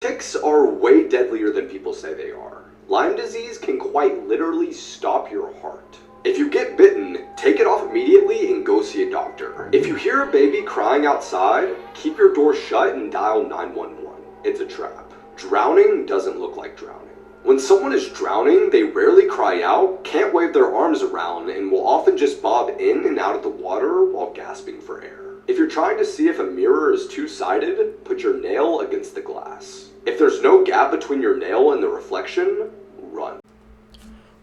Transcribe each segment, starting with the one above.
Ticks are way deadlier than people say they are. Lyme disease can quite literally stop your heart. If you get bitten, take it off immediately and go see a doctor. If you hear a baby crying outside, keep your door shut and dial 911. It's a trap. Drowning doesn't look like drowning. When someone is drowning, they rarely cry out, can't wave their arms around, and will often just bob in and out of the water while gasping for air. If you're trying to see if a mirror is two-sided, put your nail against the glass. If there's no gap between your nail and the reflection, run.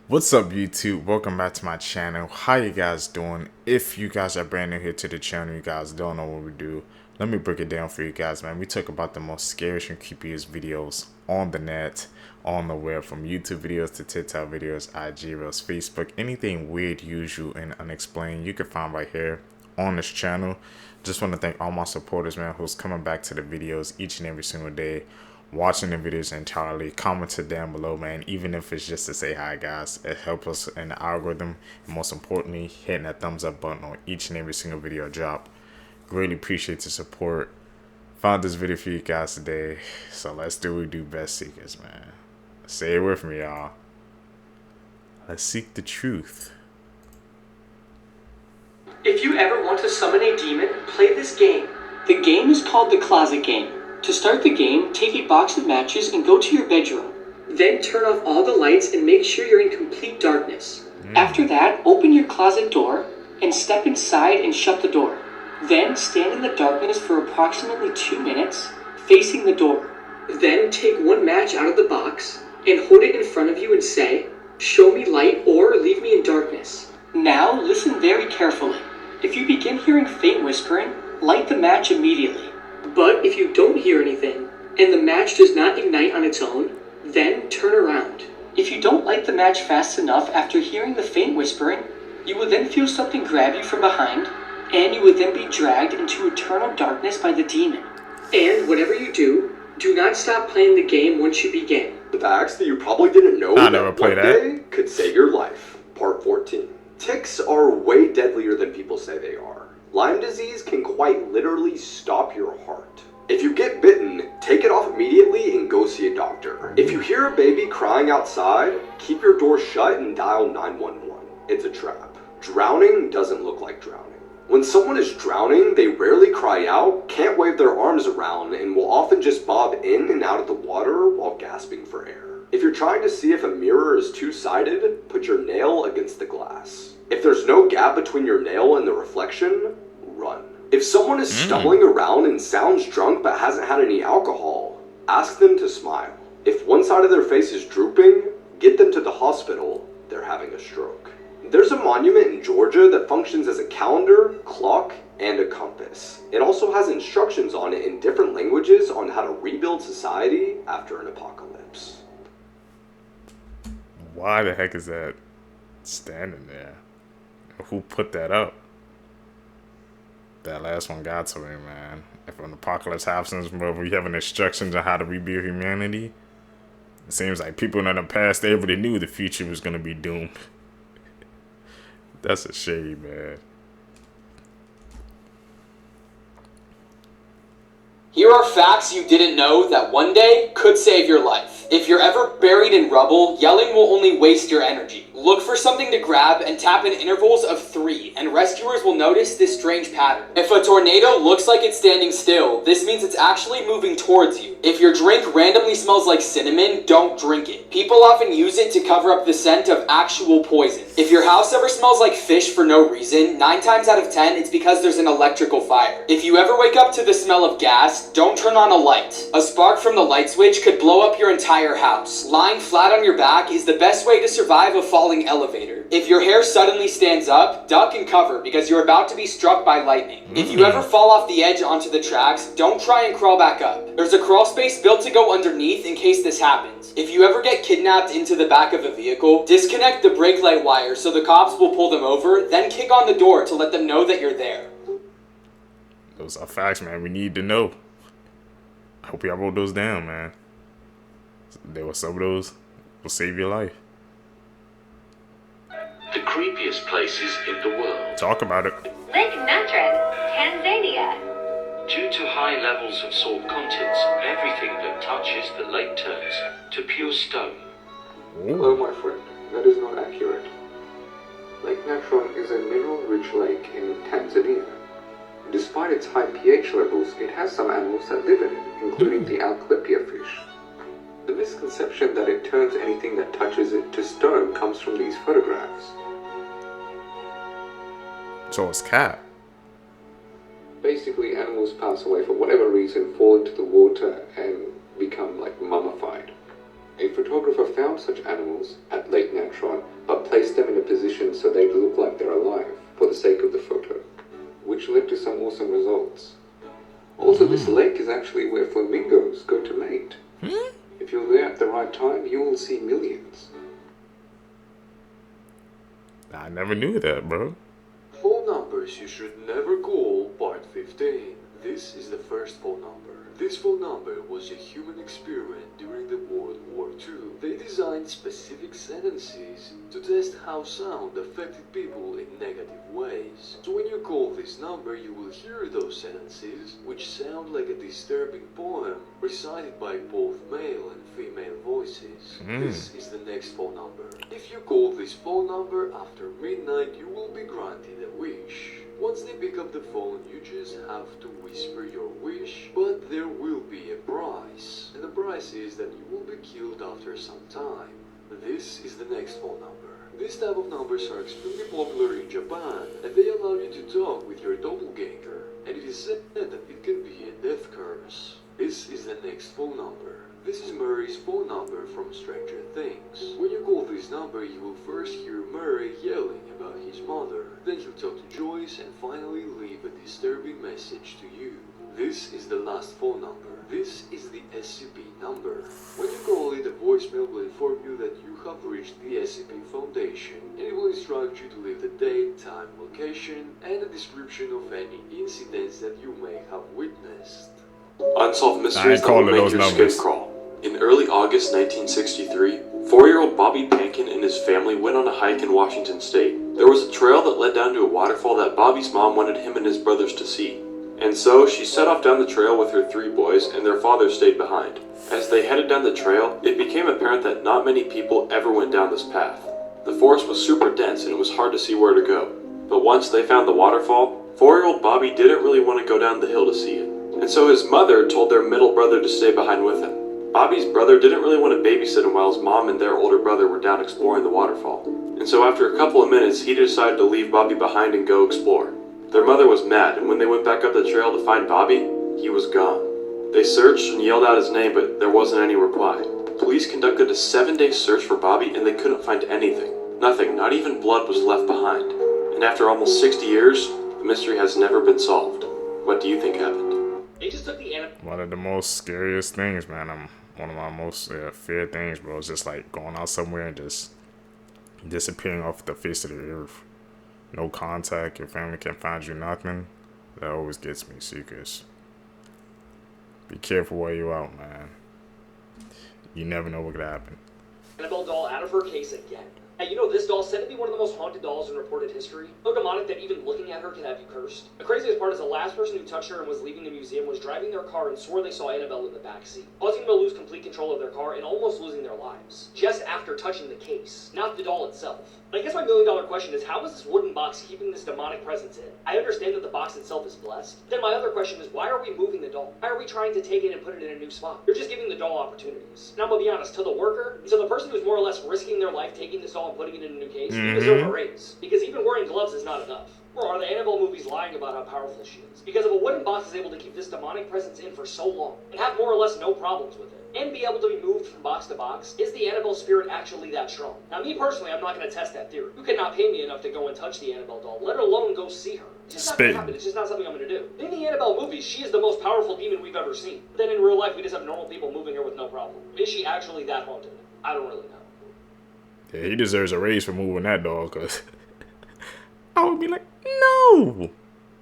What's up, YouTube? Welcome back to my channel. How you guys doing? If you guys are brand new here to the channel, you guys don't know what we do, let me break it down for you guys, man. We talk about the most scariest and creepiest videos on the net, on the web, from YouTube videos to TikTok videos, IG reels, Facebook, anything weird, usual, and unexplained, you can find right here on this channel. Just want to thank all my supporters, man, who's coming back to the videos each and every single day, watching the videos entirely, commenting down below, man, even if it's just to say hi, guys. It helps us in the algorithm, and most importantly, hitting that thumbs up button on each and every single video I drop. Greatly appreciate the support. Found this video for you guys today, so let's do what we do best, seekers, man. Say it with me, y'all. Let's seek the truth. If you ever want to summon a demon, play this game. The game is called the Closet Game. To start the game, take a box of matches and go to your bedroom. Then turn off all the lights and make sure you're in complete darkness. After that, open your closet door and step inside and shut the door. Then stand in the darkness for approximately 2 minutes, facing the door. Then take one match out of the box and hold it in front of you and say, "Show me light or leave me in darkness." Now listen very carefully. If you begin hearing faint whispering, light the match immediately. But if you don't hear anything, and the match does not ignite on its own, then turn around. If you don't light the match fast enough after hearing the faint whispering, you will then feel something grab you from behind, and you will then be dragged into eternal darkness by the demon. And whatever you do, do not stop playing the game once you begin. The facts that you probably didn't know I never played one day could save your life. Part 14. Ticks are way deadlier than people say they are. Lyme disease can quite literally stop your heart. If you get bitten, take it off immediately and go see a doctor. If you hear a baby crying outside, keep your door shut and dial 911. It's a trap. Drowning doesn't look like drowning. When someone is drowning, they rarely cry out, can't wave their arms around, and will often just bob in and out of the water while gasping for air. If you're trying to see if a mirror is two-sided, put your nail against the glass. If there's no gap between your nail and the reflection, run. If someone is stumbling around and sounds drunk but hasn't had any alcohol, ask them to smile. If one side of their face is drooping, get them to the hospital. They're having a stroke. There's a monument in Georgia that functions as a calendar, clock, and a compass. It also has instructions on it in different languages on how to rebuild society after an apocalypse. Why the heck is that standing there? Who put that up? That last one got to me, man. If an apocalypse happens, where we have instructions on how to rebuild humanity, it seems like people in the past, they already knew the future was going to be doomed. That's a shame, man. Here are facts you didn't know that one day could save your life. If you're ever buried in rubble, yelling will only waste your energy. Look for something to grab and tap in intervals of 3, and rescuers will notice this strange pattern. If a tornado looks like it's standing still, this means it's actually moving towards you. If your drink randomly smells like cinnamon, don't drink it. People often use it to cover up the scent of actual poison. If your house ever smells like fish for no reason, 9 times out of 10, it's because there's an electrical fire. If you ever wake up to the smell of gas, don't turn on a light. A spark from the light switch could blow up your entire house. Lying flat on your back is the best way to survive a falling elevator. If your hair suddenly stands up, duck and cover because you're about to be struck by lightning. If you ever fall off the edge onto the tracks, don't try and crawl back up. There's a crawl space built to go underneath in case this happens. If you ever get kidnapped into the back of a vehicle, disconnect the brake light wire so the cops will pull them over, then kick on the door to let them know that you're there. Those are facts, man. We need to know. I hope y'all wrote those down, man. There were some of those will save your life. The creepiest places in the world. Talk about it. Lake Natron, Tanzania. Due to high levels of salt contents, everything that touches the lake turns to pure stone. Hello, my friend. That is not accurate. Lake Natron is a mineral-rich lake in Tanzania. Despite its high pH levels, it has some animals that live in it, including the Alclipia fish. The misconception that it turns anything that touches it to stone comes from these photographs. So it's cat. Basically, animals pass away for whatever reason, fall into the water, and become like mummified. A photographer found such animals at Lake Natron, but placed them in a position so they look like they're alive for the sake of the photo, which led to some awesome results. Also, this lake is actually where flamingos go to mate. If you're there at the right time, you will see millions. I never knew that, bro. Phone numbers you should never call, part 15. This is the first phone number. This phone number was a human experiment during the World War II. They designed specific sentences to test how sound affected people in negative ways. So when you call this number, you will hear those sentences, which sound like a disturbing poem, recited by both male and female voices. This is the next phone number. If you call this phone number after midnight, you will be granted a wish. Once they pick up the phone, you just have to whisper your wish, but there will be a price. And the price is that you will be killed after some time. This is the next phone number. This type of numbers are extremely popular in Japan, and they allow you to talk with your doppelganger. And it is said that it can be a death curse. This is the next phone number. This is Murray's phone number from Stranger Things. When you call this number, you will first hear Murray yelling about his mother. Then he'll talk to Joyce and finally leave a disturbing message to you. This is the last phone number. This is the SCP number. When you call it, a voicemail will inform you that you have reached the SCP Foundation, and it will instruct you to leave the date, time, location, and a description of any incidents that you may have witnessed. Unsolved mysteries that calling will make those your numbers. skin crawl. In early August 1963, 4-year-old Bobby Pankin and his family went on a hike in Washington State. There was a trail that led down to a waterfall that Bobby's mom wanted him and his brothers to see. And so she set off down the trail with her 3 boys, and their father stayed behind. As they headed down the trail, it became apparent that not many people ever went down this path. The forest was super dense and it was hard to see where to go. But once they found the waterfall, 4-year-old Bobby didn't really want to go down the hill to see it. And so his mother told their middle brother to stay behind with him. Bobby's brother didn't really want to babysit him while his mom and their older brother were down exploring the waterfall. And so after a couple of minutes, he decided to leave Bobby behind and go explore. Their mother was mad, and when they went back up the trail to find Bobby, he was gone. They searched and yelled out his name, but there wasn't any reply. Police conducted a 7-day search for Bobby, and they couldn't find anything. Nothing, not even blood, was left behind. And after almost 60 years, the mystery has never been solved. What do you think happened? They just took the One of the most scariest things, man. One of my most feared things, bro, is just like going out somewhere and just disappearing off the face of the earth. No contact, your family can't find you, nothing. That always gets me, seekers. Be careful where you out, man. You never know what could happen. Annabelle doll out of her case again. And you know, this doll said to be one of the most haunted dolls in reported history. So demonic that even looking at her can have you cursed. The craziest part is the last person who touched her and was leaving the museum was driving their car and swore they saw Annabelle in the backseat, causing them to lose complete control of their car and almost losing their lives. Just after touching the case, not the doll itself. But I guess my $1,000,000 question is, how is this wooden box keeping this demonic presence in? I understand that the box itself is blessed. Then my other question is, why are we moving the doll? Why are we trying to take it and put it in a new spot? You're just giving the doll opportunities. Now I'm gonna be honest, to the worker, to the person who's more or less risking their life taking this doll and putting it in a new case, you deserve a raise. Because even wearing gloves is not enough. Or are the Annabelle movies lying about how powerful she is? Because if a wooden box is able to keep this demonic presence in for so long, and have more or less no problems with it, and be able to be moved from box to box, is the Annabelle spirit actually that strong? Now me personally, I'm not going to test that theory. You cannot pay me enough to go and touch the Annabelle doll, let alone go see her. It's just not going to happen. It's just not something I'm going to do. In the Annabelle movies, she is the most powerful demon we've ever seen. But then in real life, we just have normal people moving here with no problem. Is she actually that haunted? I don't really know. Yeah, he deserves a raise for moving that dog, because I would be like, no,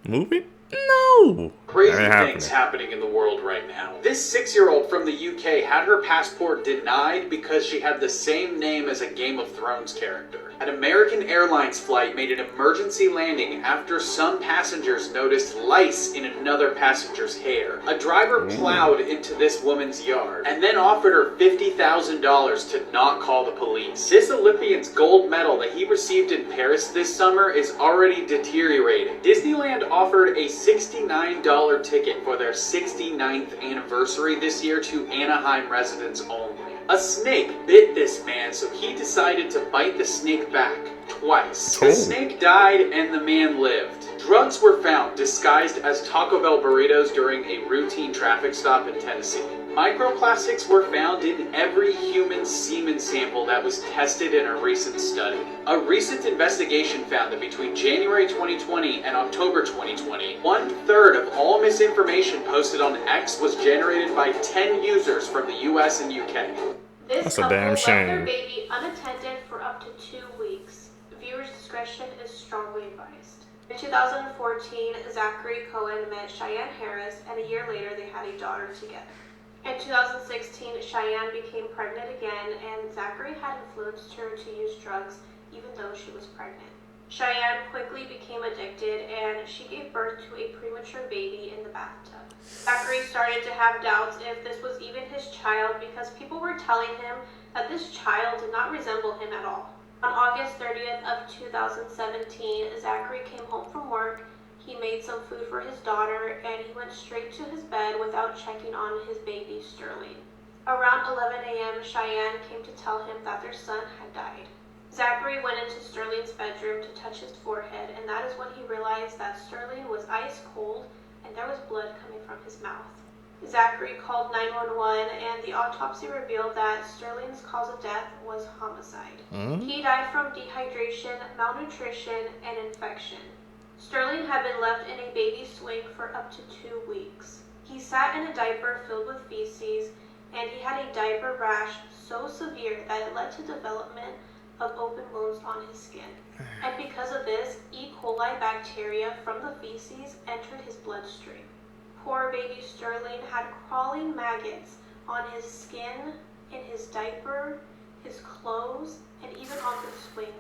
move it. No. Crazy That ain't things happening. happening in the world right now. This 6-year-old from the UK had her passport denied because she had the same name as a Game of Thrones character. An American Airlines flight made an emergency landing after some passengers noticed lice in another passenger's hair. A driver plowed into this woman's yard and then offered her $50,000 to not call the police. This Olympian's gold medal that he received in Paris this summer is already deteriorating. Disneyland offered a $69 ticket for their 69th anniversary this year to Anaheim residents only. A snake bit this man, so he decided to bite the snake back twice. The snake died and the man lived. Drugs were found disguised as Taco Bell burritos during a routine traffic stop in Tennessee. Microplastics were found in every human semen sample that was tested in a recent study. A recent investigation found that between January 2020 and October 2020, 1/3 of all misinformation posted on X was generated by 10 users from the US and UK. That's a damn left shame. their baby unattended for up to 2 weeks. Viewers' discretion is strongly advised. In 2014, Zachary Koehn met Cheyenne Harris, and a year later they had a daughter together. In 2016, Cheyenne became pregnant again, and Zachary had influenced her to use drugs even though she was pregnant. Cheyenne quickly became addicted, and she gave birth to a premature baby in the bathtub. Zachary started to have doubts if this was even his child because people were telling him that this child did not resemble him at all. On August 30th of 2017, Zachary came home from work. He made some food for his daughter, and he went straight to his bed without checking on his baby, Sterling. Around 11 a.m., Cheyenne came to tell him that their son had died. Zachary went into Sterling's bedroom to touch his forehead, and that is when he realized that Sterling was ice cold and there was blood coming from his mouth. Zachary called 911, and the autopsy revealed that Sterling's cause of death was homicide. He died from dehydration, malnutrition, and infection. Sterling had been left in a baby swing for up to 2 weeks. He sat in a diaper filled with feces, and he had a diaper rash so severe that it led to development of open wounds on his skin. And because of this, E. coli bacteria from the feces entered his bloodstream. Poor baby Sterling had crawling maggots on his skin, in his diaper, his clothes, and even on the swing.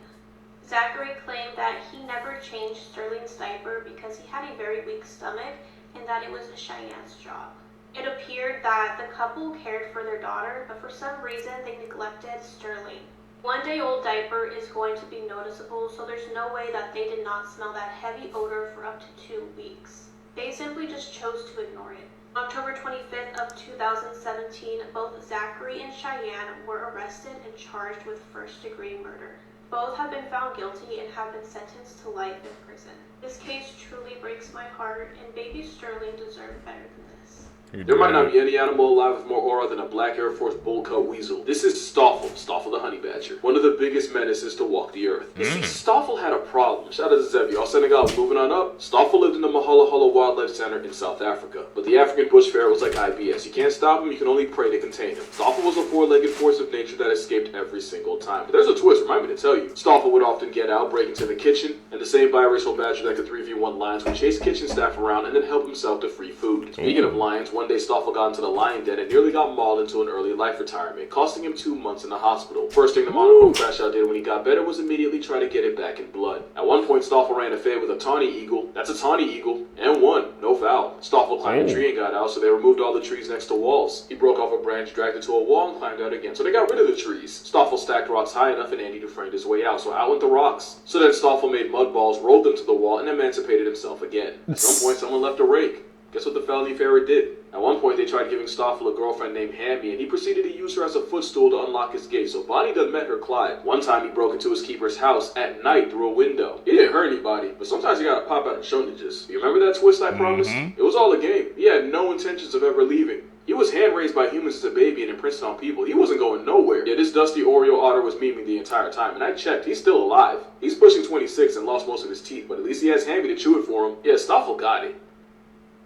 Zachary claimed that he never changed Sterling's diaper because he had a very weak stomach and that it was Cheyenne's job. It appeared that the couple cared for their daughter, but for some reason they neglected Sterling. 1-day-old diaper is going to be noticeable, so there's no way that they did not smell that heavy odor for up to 2 weeks. They simply just chose to ignore it. October 25th of 2017, both Zachary and Cheyenne were arrested and charged with first-degree murder. Both have been found guilty and have been sentenced to life in prison. This case truly breaks my heart, and baby Sterling deserved better than this. There might not be any animal alive with more aura than a black Air Force bull cut weasel. This is Stoffel the honey badger, one of the biggest menaces to walk the earth. You see, Stoffel had a problem. Shout out to Zev, y'all Senegal. Moving on up, Stoffel lived in the Mahala Hala Wildlife Center in South Africa. But the African bush pharaoh was like IBS. You can't stop him, you can only pray to contain him. Stoffel was a four-legged force of nature that escaped every single time. But there's a twist, remind me to tell you. Stoffel would often get out, break into the kitchen, and the same biracial badger that could 3v1 lions would chase kitchen staff around and then help himself to free food. Speaking of lions, one day Stoffel got into the lion den and nearly got mauled into an early life retirement, costing him 2 months in the hospital. First thing the monochrome crash out did when he got better was immediately try to get it back in blood. At one point, Stoffel ran a fade with a tawny eagle. That's a tawny eagle, and won, no foul. Stoffel climbed a tree and got out, so they removed all the trees next to walls. He broke off a branch, dragged it to a wall, and climbed out again, so they got rid of the trees. Stoffel stacked rocks high enough and Andy deframed his way out, so out went the rocks. So then Stoffel made mud balls, rolled them to the wall, and emancipated himself again. At some point, someone left a rake. Guess what the felony ferret did? At one point, they tried giving Stoffel a girlfriend named Hammy, and he proceeded to use her as a footstool to unlock his gate, so Bonnie done met her Clyde. One time, he broke into his keeper's house at night through a window. He didn't hurt anybody, but sometimes you gotta pop out and show ninjas. You remember that twist I promised? It was all a game. He had no intentions of ever leaving. He was hand-raised by humans as a baby and imprinted on people. He wasn't going nowhere. Yet this dusty Oreo otter was memeing the entire time, and I checked. He's still alive. He's pushing 26 and lost most of his teeth, but at least he has Hammy to chew it for him. Yeah, Stoffel got it.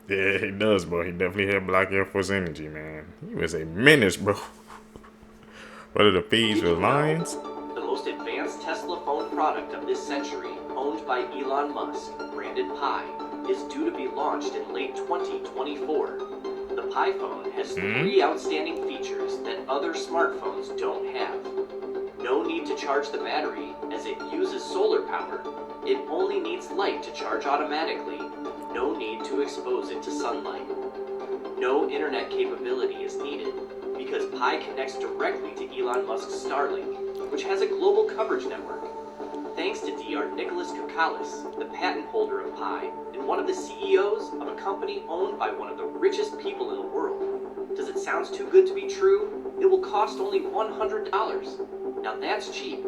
Yeah, he does, bro. He definitely had Black Air Force energy, man. He was a menace, bro. What are the feeds with lions? The most advanced Tesla phone product of this century, owned by Elon Musk, branded Pi, is due to be launched in late 2024. The Pi phone has 3 outstanding features that other smartphones don't have. No need to charge the battery, as it uses solar power. It only needs light to charge automatically. No need to expose it to sunlight. No internet capability is needed, because Pi connects directly to Elon Musk's Starlink, which has a global coverage network. Thanks to Dr. Nicholas Koukalis, the patent holder of Pi, and one of the CEOs of a company owned by one of the richest people in the world. Does it sound too good to be true? It will cost only $100. Now that's cheap.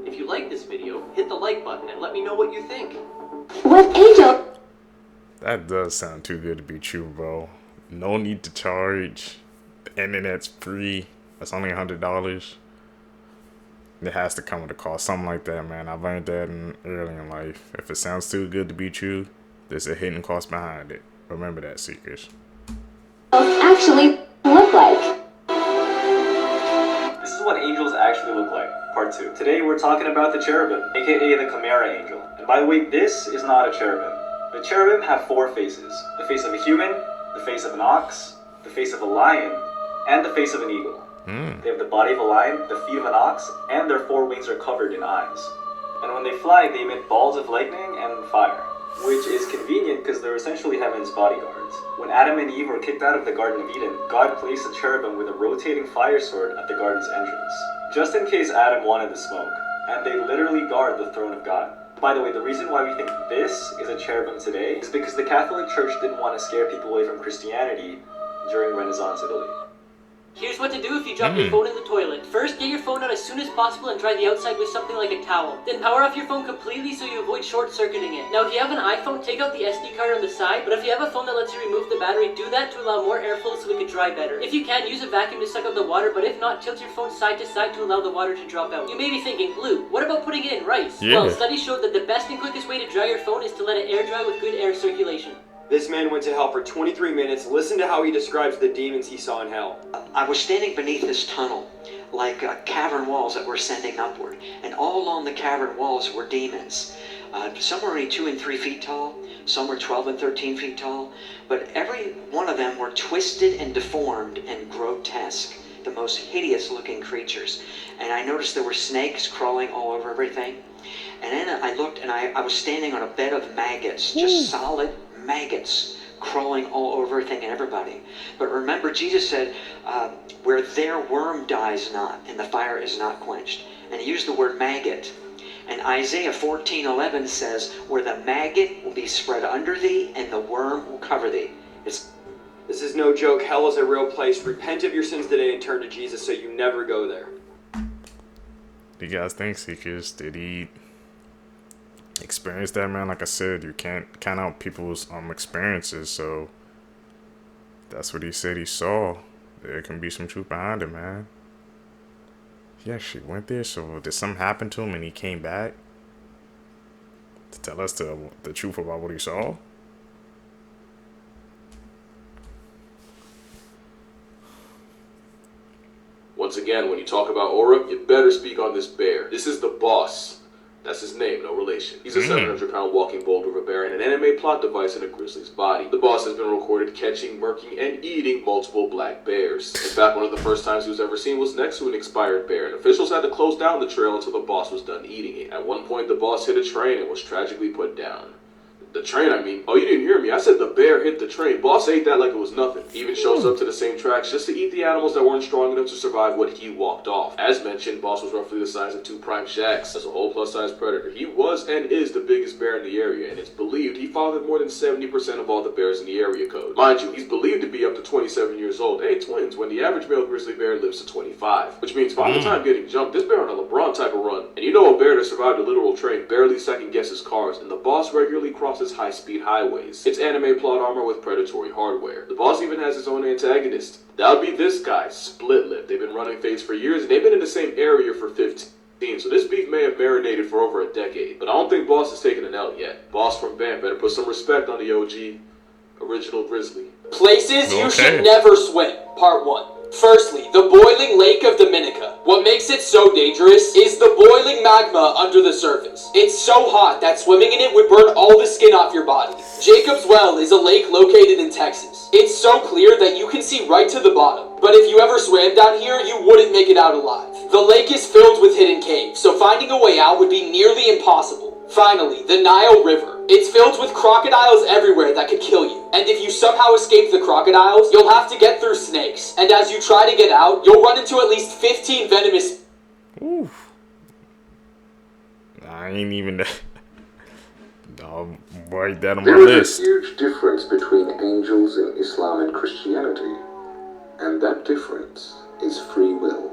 If you like this video, hit the like button and let me know what you think. What angel? That does sound too good to be true, bro. No need to charge. The internet's free. That's only $100. It has to come with a cost, something like that, man. I learned that early in life. If it sounds too good to be true, there's a hidden cost behind it. Remember that, seekers. Actually look like. This is what angels actually look like, part 2. Today we're talking about the cherubim, aka the Chimera angel. And by the way, this is not a cherubim. The cherubim have 4 faces. The face of a human, the face of an ox, the face of a lion, and the face of an eagle. They have the body of a lion, the feet of an ox, and their 4 wings are covered in eyes. And when they fly, they emit balls of lightning and fire, which is convenient because they're essentially heaven's bodyguards. When Adam and Eve were kicked out of the Garden of Eden, God placed a cherubim with a rotating fire sword at the garden's entrance, just in case Adam wanted the smoke, and they literally guard the throne of God. By the way, the reason why we think this is a cherubim today is because the Catholic Church didn't want to scare people away from Christianity during Renaissance Italy. Here's what to do if you drop your phone in the toilet. First, get your phone out as soon as possible and dry the outside with something like a towel. Then power off your phone completely so you avoid short-circuiting it. Now, if you have an iPhone, take out the SD card on the side, but if you have a phone that lets you remove the battery, do that to allow more airflow so it can dry better. If you can, use a vacuum to suck up the water, but if not, tilt your phone side to side to allow the water to drop out. You may be thinking, Blue, what about putting it in rice? Yeah. Well, studies showed that the best and quickest way to dry your phone is to let it air dry with good air circulation. This man went to hell for 23 minutes. Listen to how he describes the demons he saw in hell. I was standing beneath this tunnel, like cavern walls that were ascending upward, and all along the cavern walls were demons. Some were only 2 and 3 feet tall, some were 12 and 13 feet tall, but every one of them were twisted and deformed and grotesque, the most hideous looking creatures. And I noticed there were snakes crawling all over everything. And then I looked, and I was standing on a bed of maggots, just solid maggots crawling all over everything and everybody. But remember, Jesus said, where their worm dies not and the fire is not quenched. And he used the word maggot. And Isaiah 14:11 says, where the maggot will be spread under thee and the worm will cover thee. This is no joke. Hell is a real place. Repent of your sins today and turn to Jesus so you never go there. Do you guys think, seekers, did he experience that, man? Like I said, you can't count out people's experiences, so that's what he said he saw. There can be some truth behind it, man. He actually went there, so did something happen to him and he came back to tell us the truth about what he saw? Once again, when you talk about aura, you better speak on this bear. This is the boss. That's his name, no relation. He's a 700-pound walking boulder of a bear and an anime plot device in a grizzly's body. The boss has been recorded catching, murking, and eating multiple black bears. In fact, one of the first times he was ever seen was next to an expired bear, and officials had to close down the trail until the boss was done eating it. At one point, the boss hit a train and was tragically put down. The train, I mean. Oh, you didn't hear me. I said the bear hit the train. Boss ate that like it was nothing. He even shows up to the same tracks just to eat the animals that weren't strong enough to survive what he walked off. As mentioned, Boss was roughly the size of 2 prime shacks. As a whole plus-size predator, he was and is the biggest bear in the area, and it's believed he fathered more than 70% of all the bears in the area code. Mind you, he's believed to be up to 27 years old. Hey, twins, when the average male grizzly bear lives to 25. Which means by the time getting jumped, this bear on a LeBron type of run. And you know a bear that survived a literal train barely second-guesses cars, and the boss regularly crosses high-speed highways. It's anime plot armor with predatory hardware. The boss even has his own antagonist. That would be this guy, Split Lip. They've been running things for years, and they've been in the same area for 15, so this beef may have marinated for over a decade. But I don't think Boss has taken an L yet. Boss from Bam better put some respect on the OG original grizzly. Places you should never swim, part 1. Firstly, the boiling lake of Dominica. What makes it so dangerous is the boiling magma under the surface. It's so hot that swimming in it would burn all the skin off your body. Jacob's Well is a lake located in Texas. It's so clear that you can see right to the bottom. But if you ever swam down here, you wouldn't make it out alive. The lake is filled with hidden caves, so finding a way out would be nearly impossible. Finally, the Nile River. It's filled with crocodiles everywhere that could kill you. And if you somehow escape the crocodiles, you'll have to get through snakes. And as you try to get out, you'll run into at least 15 venomous... Oof. I ain't even... I'll write that on my There list. is a huge difference between angels in Islam and Christianity. And that difference is free will.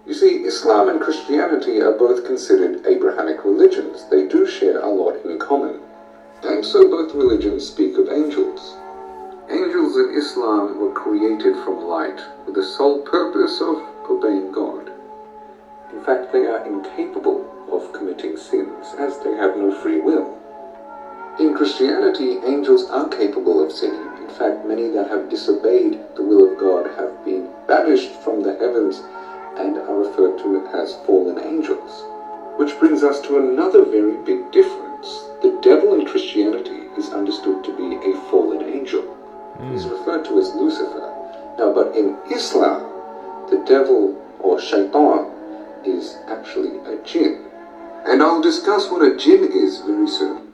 You see, Islam and Christianity are both considered Abrahamic religions. They do share a lot in common. And so both religions speak of angels. Angels in Islam were created from light with the sole purpose of obeying God. In fact, they are incapable of committing sins, as they have no free will. In Christianity, angels are capable of sinning. In fact, many that have disobeyed the will of God have been banished from the heavens and are referred to as fallen angels. Which brings us to another very big difference. The devil in Christianity is understood to be a fallen angel. He's referred to as Lucifer. Now, but in Islam, the devil, or shaitan, is actually a jinn. And I'll discuss what a jinn is very soon.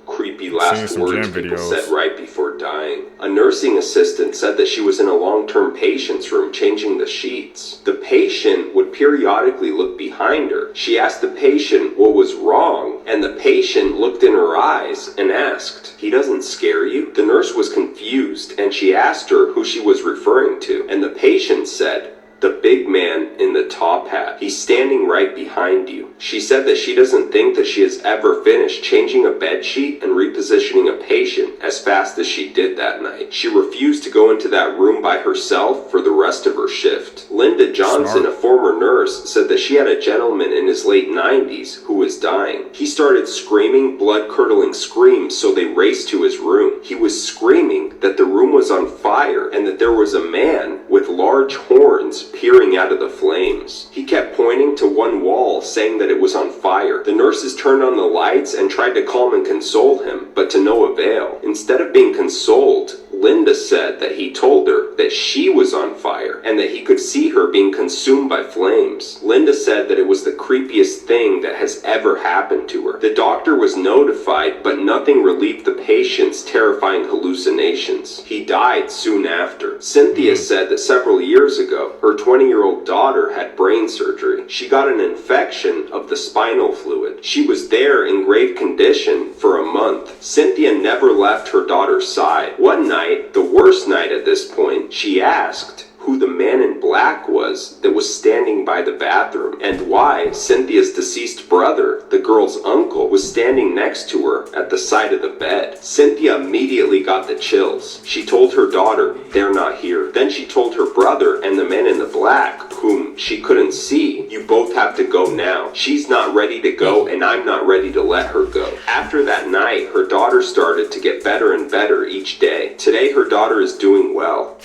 Creepy last words people said right before dying. A nursing assistant said that she was in a long-term patient's room changing the sheets. The patient would periodically look behind her. She asked the patient what was wrong, and the patient looked in her eyes and asked, "He doesn't scare you?" The nurse was confused, and she asked her who she was referring to, and the patient said, "The big man in the top hat. He's standing right behind you." She said that she doesn't think that she has ever finished changing a bed sheet and repositioning a patient as fast as she did that night. She refused to go into that room by herself for the rest of her shift. Linda Johnson, a former nurse, said that she had a gentleman in his late 90s who was dying. He started screaming blood-curdling screams, so they raced to his room. He was screaming that the room was on fire and that there was a man with large horns peering out of the flames. He kept pointing to one wall, saying that it was on fire. The nurses turned on the lights and tried to calm and console him, but to no avail. Instead of being consoled, Linda said that he told her that she was on fire and that he could see her being consumed by flames. Linda said that it was the creepiest thing that has ever happened to her. The doctor was notified, but nothing relieved the patient's terrifying hallucinations. He died soon after. Cynthia said that several years ago, her 20-year-old daughter had brain surgery. She got an infection of the spinal fluid. She was there in grave condition for a month. Cynthia never left her daughter's side. One night, the worst night at this point, she asked who the man in black was that was standing by the bathroom and why Cynthia's deceased brother, the girl's uncle, was standing next to her at the side of the bed. Cynthia immediately got the chills. She told her daughter, "They're not here." Then she told her brother and the man in the black, whom she couldn't see, "You both have to go now. She's not ready to go and I'm not ready to let her go." After that night, her daughter started to get better and better each day. Today, her daughter is doing well.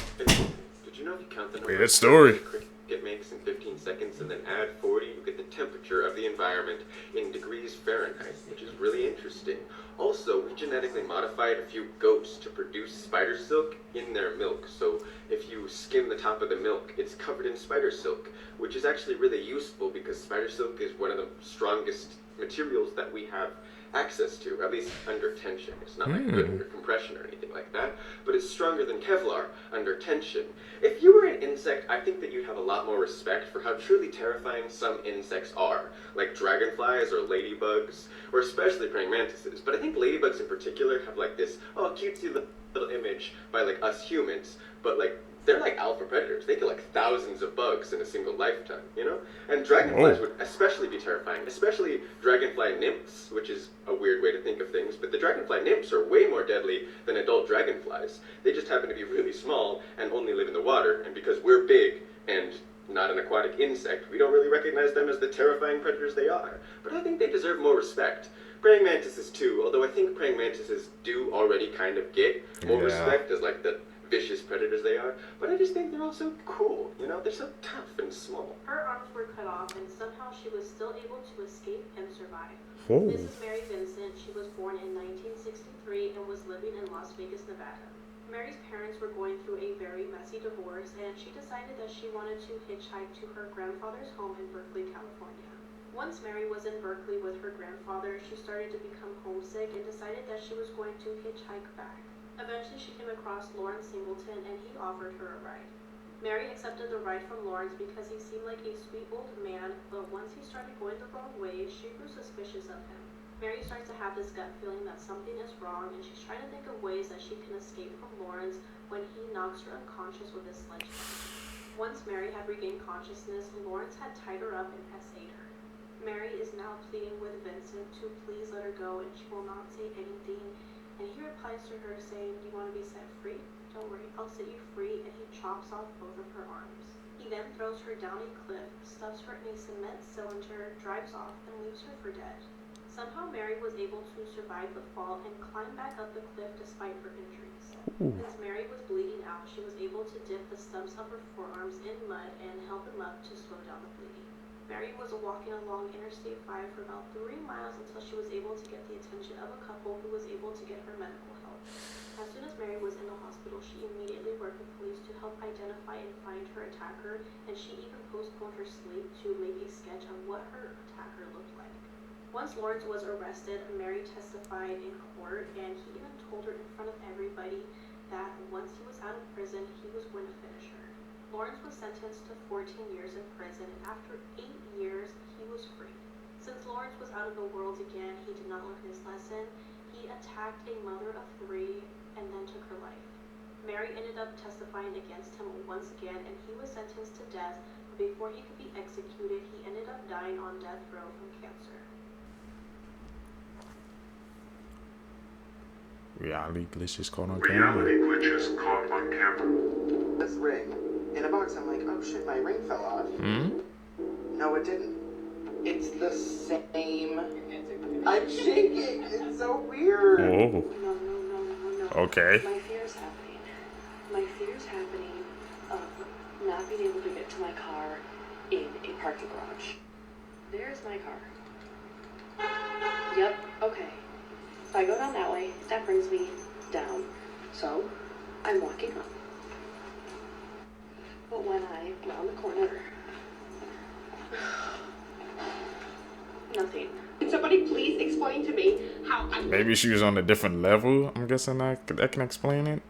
Weird story. It makes in 15 seconds and then add 40, you get the temperature of the environment in degrees Fahrenheit, which is really interesting. Also, we genetically modified a few goats to produce spider silk in their milk. So if you skim the top of the milk, it's covered in spider silk, which is actually really useful because spider silk is one of the strongest materials that we have access to, at least under tension. It's not like good under compression or anything like that, but it's stronger than Kevlar under tension. If you were an insect, I think that you'd have a lot more respect for how truly terrifying some insects are, like dragonflies or ladybugs, or especially praying mantises. But I think ladybugs in particular have like this, cutesy little image by like us humans, but like they're like alpha predators. They kill like thousands of bugs in a single lifetime, you know? And dragonflies would especially be terrifying, especially dragonfly nymphs, which is a weird way to think of things, but the dragonfly nymphs are way more deadly than adult dragonflies. They just happen to be really small and only live in the water, and because we're big and not an aquatic insect, we don't really recognize them as the terrifying predators they are. But I think they deserve more respect. Praying mantises too, although I think praying mantises do already kind of get more respect as like the vicious predators they are, but I just think they're all so cool. You know, they're so tough and small. Her arms were cut off, and somehow she was still able to escape and survive. Whoa. Mrs. Mary Vincent, she was born in 1963 and was living in Las Vegas, Nevada. Mary's parents were going through a very messy divorce, and she decided that she wanted to hitchhike to her grandfather's home in Berkeley, California. Once Mary was in Berkeley with her grandfather, she started to become homesick and decided that she was going to hitchhike back. Eventually, she came across Lawrence Singleton, and he offered her a ride. Mary accepted the ride from Lawrence because he seemed like a sweet old man, but once he started going the wrong way, she grew suspicious of him. Mary starts to have this gut feeling that something is wrong, and she's trying to think of ways that she can escape from Lawrence when he knocks her unconscious with his sledgehammer. Once Mary had regained consciousness, Lawrence had tied her up and essayed her. Mary is now pleading with Vincent to please let her go, and she will not say anything, and he replies to her saying, "Do you want to be set free? Don't worry, I'll set you free," and he chops off both of her arms. He then throws her down a cliff, stuffs her in a cement cylinder, drives off, and leaves her for dead. Somehow Mary was able to survive the fall and climb back up the cliff despite her injuries. Since Mary was bleeding out, she was able to dip the stumps of her forearms in mud and help them up to slow down the bleeding. Mary was walking along Interstate 5 for about 3 miles until she was able to get the attention of a couple who was able to get her medical help. As soon as Mary was in the hospital, she immediately worked with police to help identify and find her attacker, and she even postponed her sleep to make a sketch of what her attacker looked like. Once Lawrence was arrested, Mary testified in court, and he even told her in front of everybody that once he was out of prison, he was going to finish her. Lawrence was sentenced to 14 years in prison, and after 8 years, he was free. Since Lawrence was out of the world again, he did not learn his lesson. He attacked a mother of 3 and then took her life. Mary ended up testifying against him once again, and he was sentenced to death, but before he could be executed, he ended up dying on death row from cancer. Reality glitches caught on Reality camera. glitches caught on camera. This ring. In a box, I'm like, oh shit, my ring fell off. No, it didn't. It's the same. I'm shaking. It's so weird. Whoa. No. Okay. My fear's happening. My fear's happening of not being able to get to my car in a parking garage. There's my car. Yep, okay. If I go down that way, that brings me down. So, I'm walking up. But when I round the corner, nothing. Can somebody please explain to me how I... Maybe she was on a different level. I'm guessing that can explain it.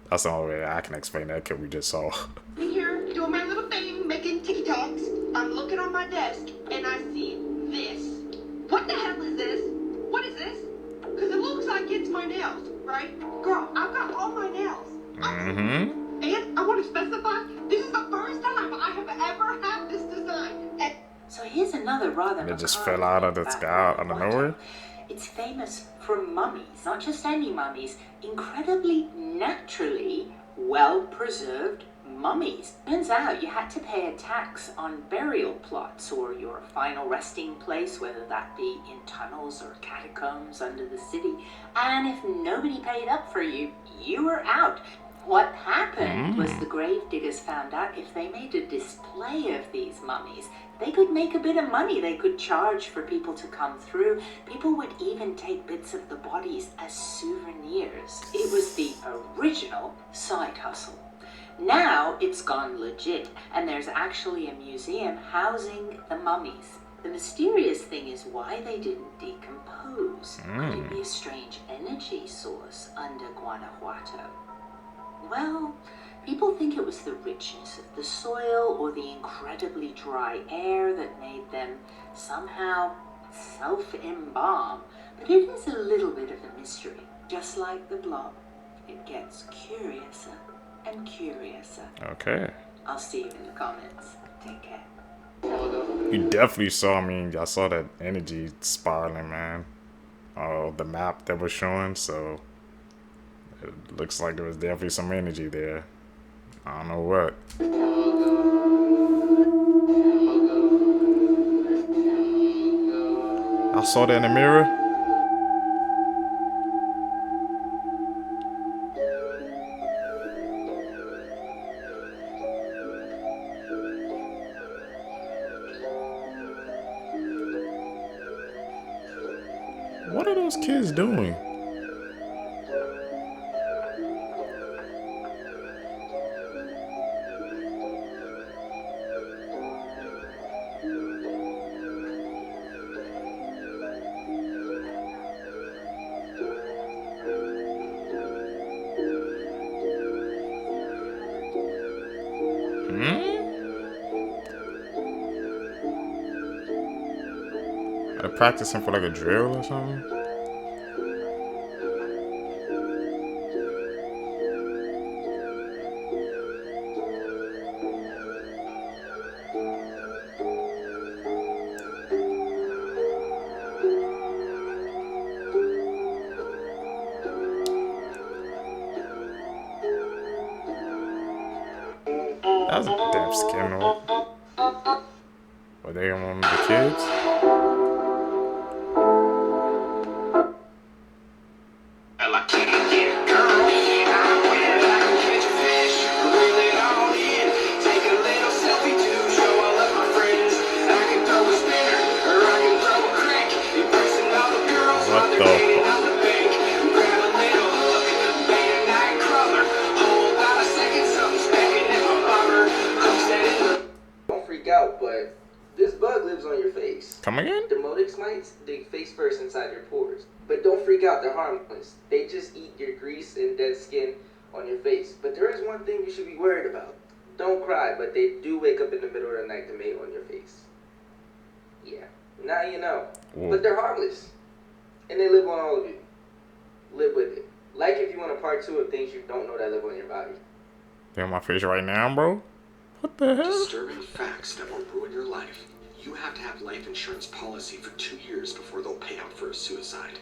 That's the only way I can explain that because we just saw. I'm here doing my little thing, making TikToks. I'm looking on my desk, and I see this. What the hell is this? What is this? Because it looks like it's my nails, right? Girl, I've got all my nails. And I want to specify, this is the first time I have ever had this design. So here's another rather And it just fell out of the sky out of nowhere. It's famous for mummies, not just any mummies, incredibly naturally well-preserved mummies. Turns out you had to pay a tax on burial plots or your final resting place, whether that be in tunnels or catacombs under the city. And if nobody paid up for you, you were out. What happened was the grave diggers found out if they made a display of these mummies, they could make a bit of money. They could charge for people to come through. People would even take bits of the bodies as souvenirs. It was the original side hustle. Now it's gone legit, and there's actually a museum housing the mummies. The mysterious thing is why they didn't decompose. Could it be a strange energy source under Guanajuato? Well, people think it was the richness of the soil or the incredibly dry air that made them somehow self-embalm. But it is a little bit of a mystery. Just like the blob, it gets curiouser and curiouser. Okay. I'll see you in the comments. Take care. You definitely saw me. I saw that energy spiraling, man. The map that was showing, so it looks like there was definitely some energy there. I don't know what. I saw that in the mirror. What are those kids doing? Are they practicing for like a drill or something? That was a damn skin roll. Were they on the kids? What the? Don't freak out, but this bug lives on your face. Come again? Demodex mites dig face first inside your pores. But don't freak out, they're harmless. They just eat your grease and dead skin on your face. But there is one thing you should be worried about. Don't cry, but they do wake up in the middle of the night to mate on your face. Yeah, now you know. Whoa. But they're harmless. And they live on all of you. Live with it. Like if you want a part 2 of things you don't know that live on your body. They're on my face right now, bro. What the hell? Disturbing facts that will ruin your life. You have to have life insurance policy for 2 years before they'll pay out for a suicide.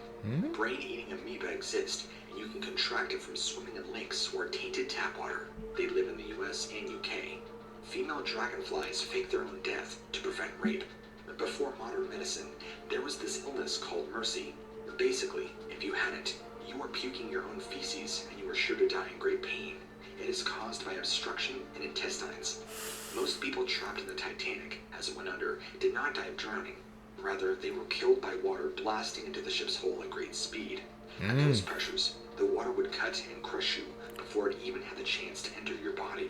Brain-eating amoeba exist, and you can contract it from swimming in lakes or tainted tap water. They live in the US and UK. Female dragonflies fake their own death to prevent rape. But before modern medicine, there was this illness called mercy. Basically, if you had it, you were puking your own feces, and you were sure to die in great pain. It is caused by obstruction in intestines. Most people trapped in the Titanic, as it went under, did not die of drowning. Rather, they were killed by water blasting into the ship's hull at great speed. At those pressures, the water would cut and crush you before it even had the chance to enter your body.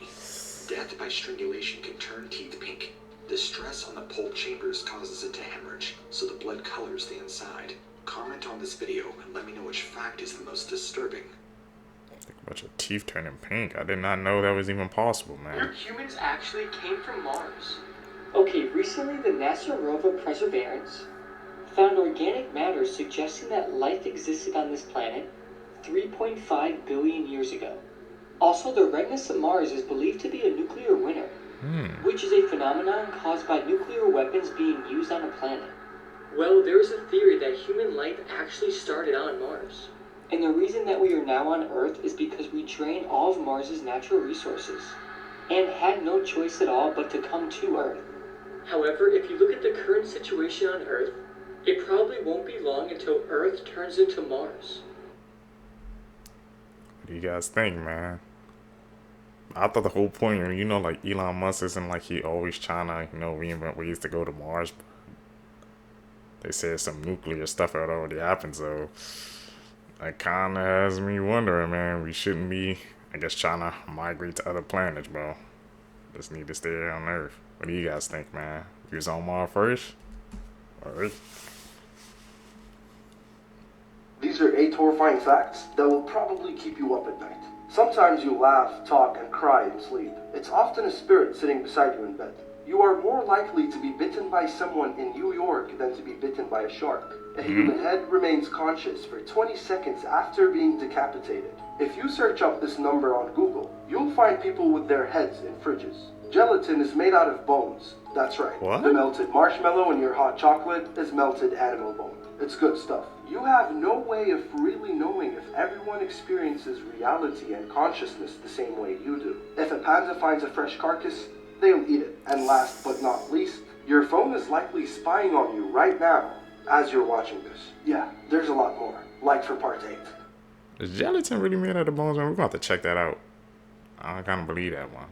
Death by strangulation can turn teeth pink. The stress on the pulp chambers causes it to hemorrhage, so the blood colors the inside. Comment on this video and let me know which fact is the most disturbing. A bunch of teeth turning pink. I did not know that was even possible, man. Humans actually came from Mars. Okay, recently the NASA rover Perseverance found organic matter suggesting that life existed on this planet 3.5 billion years ago. Also, the redness of Mars is believed to be a nuclear winter, which is a phenomenon caused by nuclear weapons being used on a planet. Well, there is a theory that human life actually started on Mars. And the reason that we are now on Earth is because we drained all of Mars's natural resources and had no choice at all but to come to Earth. However, if you look at the current situation on Earth, it probably won't be long until Earth turns into Mars. What do you guys think, man? I thought the whole point, you know, like Elon Musk isn't like he always trying to, you know, reinvent ways to go to Mars. They said some nuclear stuff had already happened, so that kind of has me wondering, man. We shouldn't be, I guess, trying to migrate to other planets, bro. Just need to stay here on Earth. What do you guys think, man? You was on Mars first? Alright. These are 8 horrifying facts that will probably keep you up at night. Sometimes you laugh, talk, and cry in sleep. It's often a spirit sitting beside you in bed. You are more likely to be bitten by someone in New York than to be bitten by a shark. A human head remains conscious for 20 seconds after being decapitated. If you search up this number on Google, you'll find people with their heads in fridges. Gelatin is made out of bones. That's right. What? The melted marshmallow in your hot chocolate is melted animal bone. It's good stuff. You have no way of really knowing if everyone experiences reality and consciousness the same way you do. If a panda finds a fresh carcass, they'll eat it. And last but not least, your phone is likely spying on you right now as you're watching this. Yeah, there's a lot more. Like for part 8. Is gelatin really made out of bones, man? We're going to have to check that out. I kind of believe that one.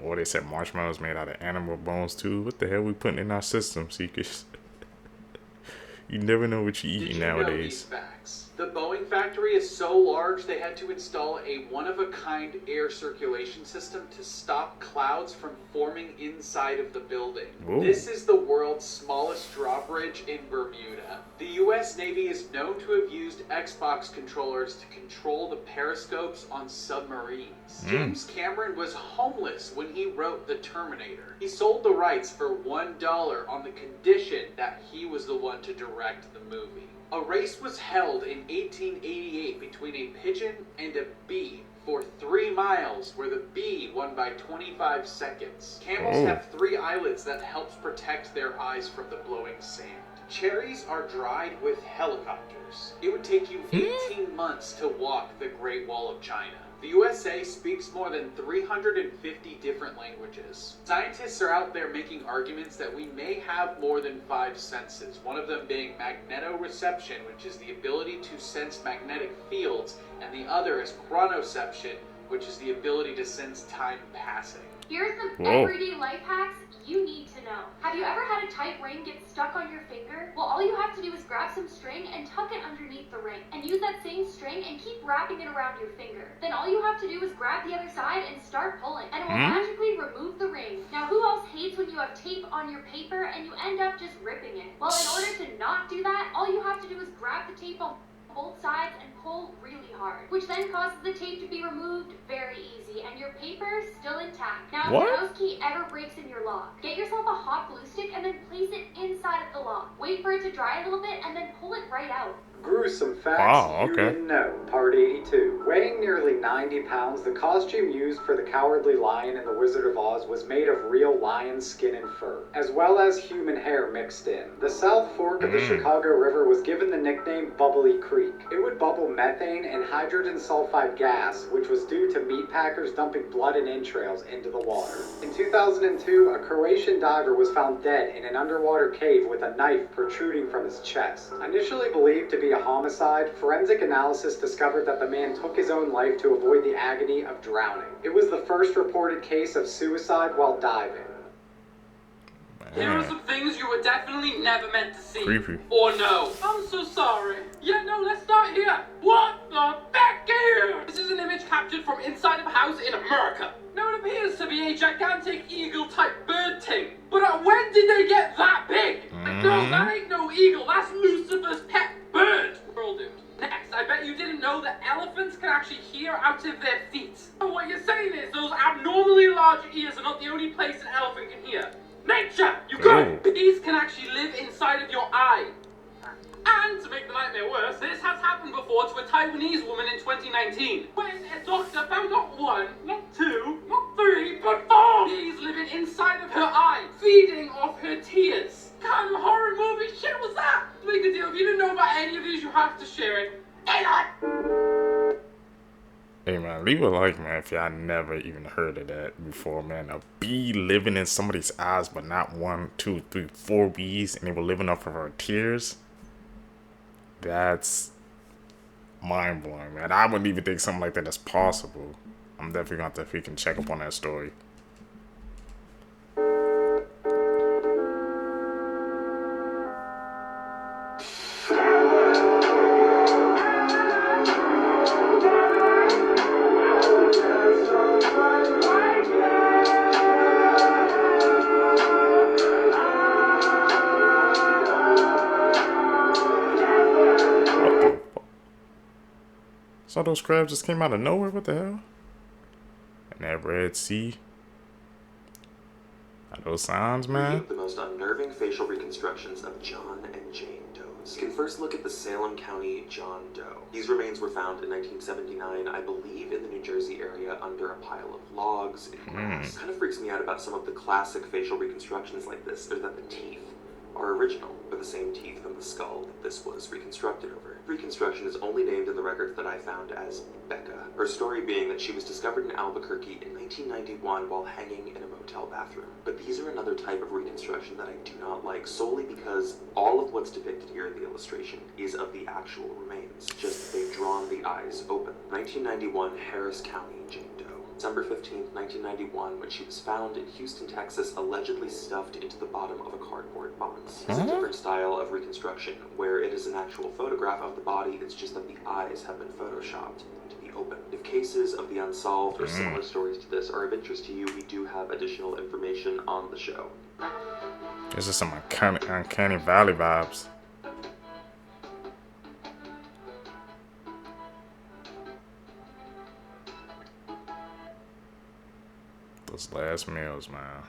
Or they said marshmallows made out of animal bones too. What the hell we putting in our system, Seekers? You never know what you Did eat you know these nowadays. facts? The Boeing factory is so large they had to install a one-of-a-kind air circulation system to stop clouds from forming inside of the building. Whoa. This is the world's smallest drawbridge in Bermuda. The US Navy is known to have used Xbox controllers to control the periscopes on submarines. James Cameron was homeless when he wrote The Terminator. He sold the rights for $1 on the condition that he was the one to direct the movie. A race was held in 1888 between a pigeon and a bee for 3 miles, where the bee won by 25 seconds. Camels have 3 eyelids that helps protect their eyes from the blowing sand. Cherries are dried with helicopters. It would take you 18 months to walk the Great Wall of China. The USA speaks more than 350 different languages. Scientists are out there making arguments that we may have more than 5 senses, one of them being magnetoreception, which is the ability to sense magnetic fields, and the other is chronoception, which is the ability to sense time passing. Here's some everyday life hacks you need to know. Have you ever had a tight ring get stuck on your finger? Well, all you have to do is grab some string and tuck it underneath the ring. And use that same string and keep wrapping it around your finger. Then all you have to do is grab the other side and start pulling. And it will magically remove the ring. Now, who else hates when you have tape on your paper and you end up just ripping it? Well, in order to not do that, all you have to do is grab the tape on both sides and pull really hard, which then causes the tape to be removed very easy and your paper is still intact. Now, if your house key ever breaks in your lock, get yourself a hot glue stick and then place it inside of the lock. Wait for it to dry a little bit and then pull it right out. Gruesome facts you didn't know. Part 82. Weighing nearly 90 pounds, the costume used for the Cowardly Lion in The Wizard of Oz was made of real lion skin and fur, as well as human hair mixed in. The South Fork of the Chicago River was given the nickname Bubbly Creek. It would bubble methane and hydrogen sulfide gas, which was due to meat packers dumping blood and entrails into the water. In 2002, a Croatian diver was found dead in an underwater cave with a knife protruding from his chest. Initially believed to be a homicide, forensic analysis discovered that the man took his own life to avoid the agony of drowning. It was the first reported case of suicide while diving. Here are some things you were definitely never meant to see. Creepy. Or no. I'm so sorry. Yeah, no, let's start here. What the heck here? This is an image captured from inside of a house in America. Now it appears to be a gigantic eagle-type bird thing. But when did they get that big? No, that ain't no eagle. That's Lucifer's pet bird. World doomed. Next, I bet you didn't know that elephants can actually hear out of their feet. So what you're saying is those abnormally large ears are not the only place an elephant can hear. Nature! You got it! Bees can actually live inside of your eye. And to make the nightmare worse, this has happened before to a Taiwanese woman in 2019. When a doctor found not 1, not 2, not 3, but 4 bees living inside of her eye, feeding off her tears. What kind of horror movie shit was that? To make a deal, if you didn't know about any of these, you have to share it. Hey man, leave a like, man, if y'all never even heard of that before, man. A bee living in somebody's eyes, but not 1, 2, 3, 4 bees, and they were living off of her tears. That's mind-blowing, man. I wouldn't even think something like that is possible. I'm definitely going to have to freaking check up on that story. So those crabs just came out of nowhere? What the hell? And that Red Sea. Are those signs, man? The most unnerving facial reconstructions of John and Jane Does. You can first look at the Salem County John Doe. These remains were found in 1979, I believe, in the New Jersey area under a pile of logs and grass. Kind of freaks me out about some of the classic facial reconstructions like this is that the teeth are original, or the same teeth from the skull that this was reconstructed over. Reconstruction is only named in the records that I found as Becca, her story being that she was discovered in Albuquerque in 1991 while hanging in a motel bathroom. But these are another type of reconstruction that I do not like, solely because all of what's depicted here in the illustration is of the actual remains, just that they've drawn the eyes open. 1991, Harris County, Jane Doe. December 15th, 1991, when she was found in Houston, Texas, allegedly stuffed into the bottom of a cardboard box. It's a different style of reconstruction, where it is an actual photograph of the body, it's just that the eyes have been photoshopped to be open. If cases of the Unsolved or similar stories to this are of interest to you, we do have additional information on the show. This is some uncanny valley vibes. Those last meals, man.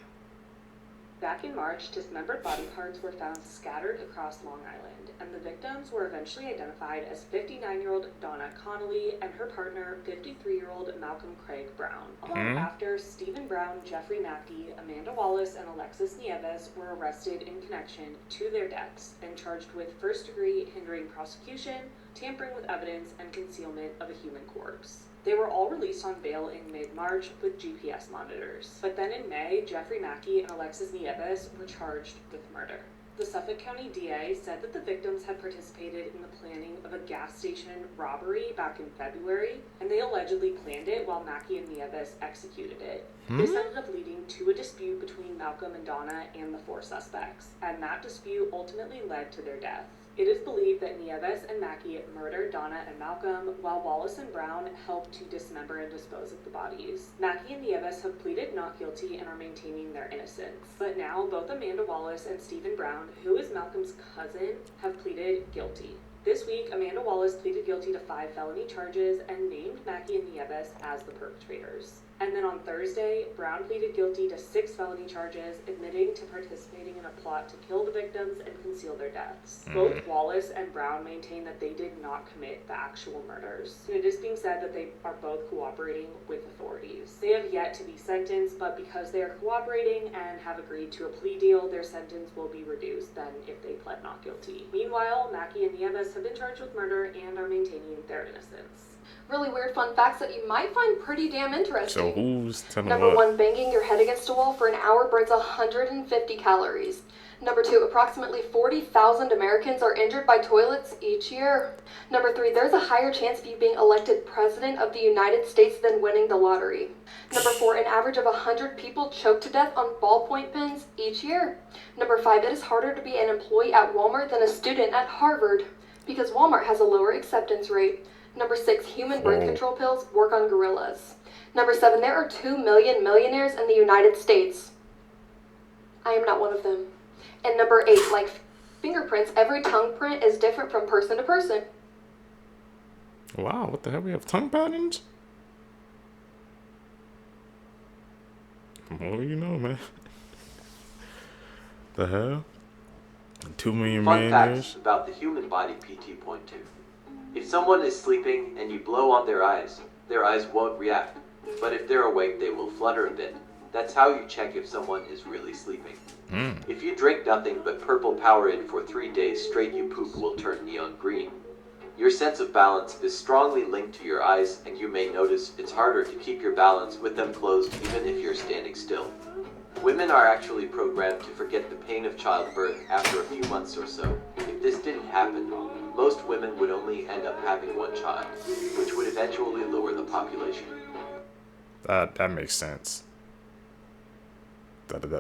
Back in March, dismembered body parts were found scattered across Long Island, and the victims were eventually identified as 59-year-old Donna Connolly and her partner, 53-year-old Malcolm Craig Brown. Long after, Stephen Brown, Jeffrey Mackey, Amanda Wallace, and Alexis Nieves were arrested in connection to their deaths and charged with first-degree hindering prosecution, tampering with evidence, and concealment of a human corpse. They were all released on bail in mid-March with GPS monitors. But then in May, Jeffrey Mackey and Alexis Nieves were charged with murder. The Suffolk County DA said that the victims had participated in the planning of a gas station robbery back in February, and they allegedly planned it while Mackey and Nieves executed it. This ended up leading to a dispute between Malcolm and Donna and the four suspects, and that dispute ultimately led to their death. It is believed that Nieves and Mackey murdered Donna and Malcolm, while Wallace and Brown helped to dismember and dispose of the bodies. Mackey and Nieves have pleaded not guilty and are maintaining their innocence. But now, both Amanda Wallace and Stephen Brown, who is Malcolm's cousin, have pleaded guilty. This week, Amanda Wallace pleaded guilty to 5 felony charges and named Mackey and Nieves as the perpetrators. And then on Thursday, Brown pleaded guilty to 6 felony charges, admitting to participating in a plot to kill the victims and conceal their deaths. Both Wallace and Brown maintain that they did not commit the actual murders. And it is being said that they are both cooperating with authorities. They have yet to be sentenced, but because they are cooperating and have agreed to a plea deal, their sentence will be reduced than if they pled not guilty. Meanwhile, Mackey and Nieves have been charged with murder and are maintaining their innocence. Really weird fun facts that you might find pretty damn interesting. So who's telling Number what? 1, banging your head against a wall for an hour burns 150 calories. Number 2, approximately 40,000 Americans are injured by toilets each year. Number 3, there's a higher chance of you being elected president of the United States than winning the lottery. Number 4, an average of 100 people choke to death on ballpoint pens each year. Number 5, it is harder to be an employee at Walmart than a student at Harvard because Walmart has a lower acceptance rate. Number 6, human birth control pills work on gorillas. Number 7, there are 2 million millionaires in the United States. I am not one of them. And number 8, like fingerprints, every tongue print is different from person to person. Wow, what the hell? We have tongue patterns? What do you know, man? The hell? 2 million Fun millionaires? facts about the human body PT.2. If someone is sleeping and you blow on their eyes won't react. But if they're awake, they will flutter a bit. That's how you check if someone is really sleeping. If you drink nothing but purple Powerade for 3 days straight, your poop will turn neon green. Your sense of balance is strongly linked to your eyes, and you may notice it's harder to keep your balance with them closed even if you're standing still. Women are actually programmed to forget the pain of childbirth after a few months or so. If this didn't happen, most women would only end up having 1 child, which would eventually lower the population. That makes sense.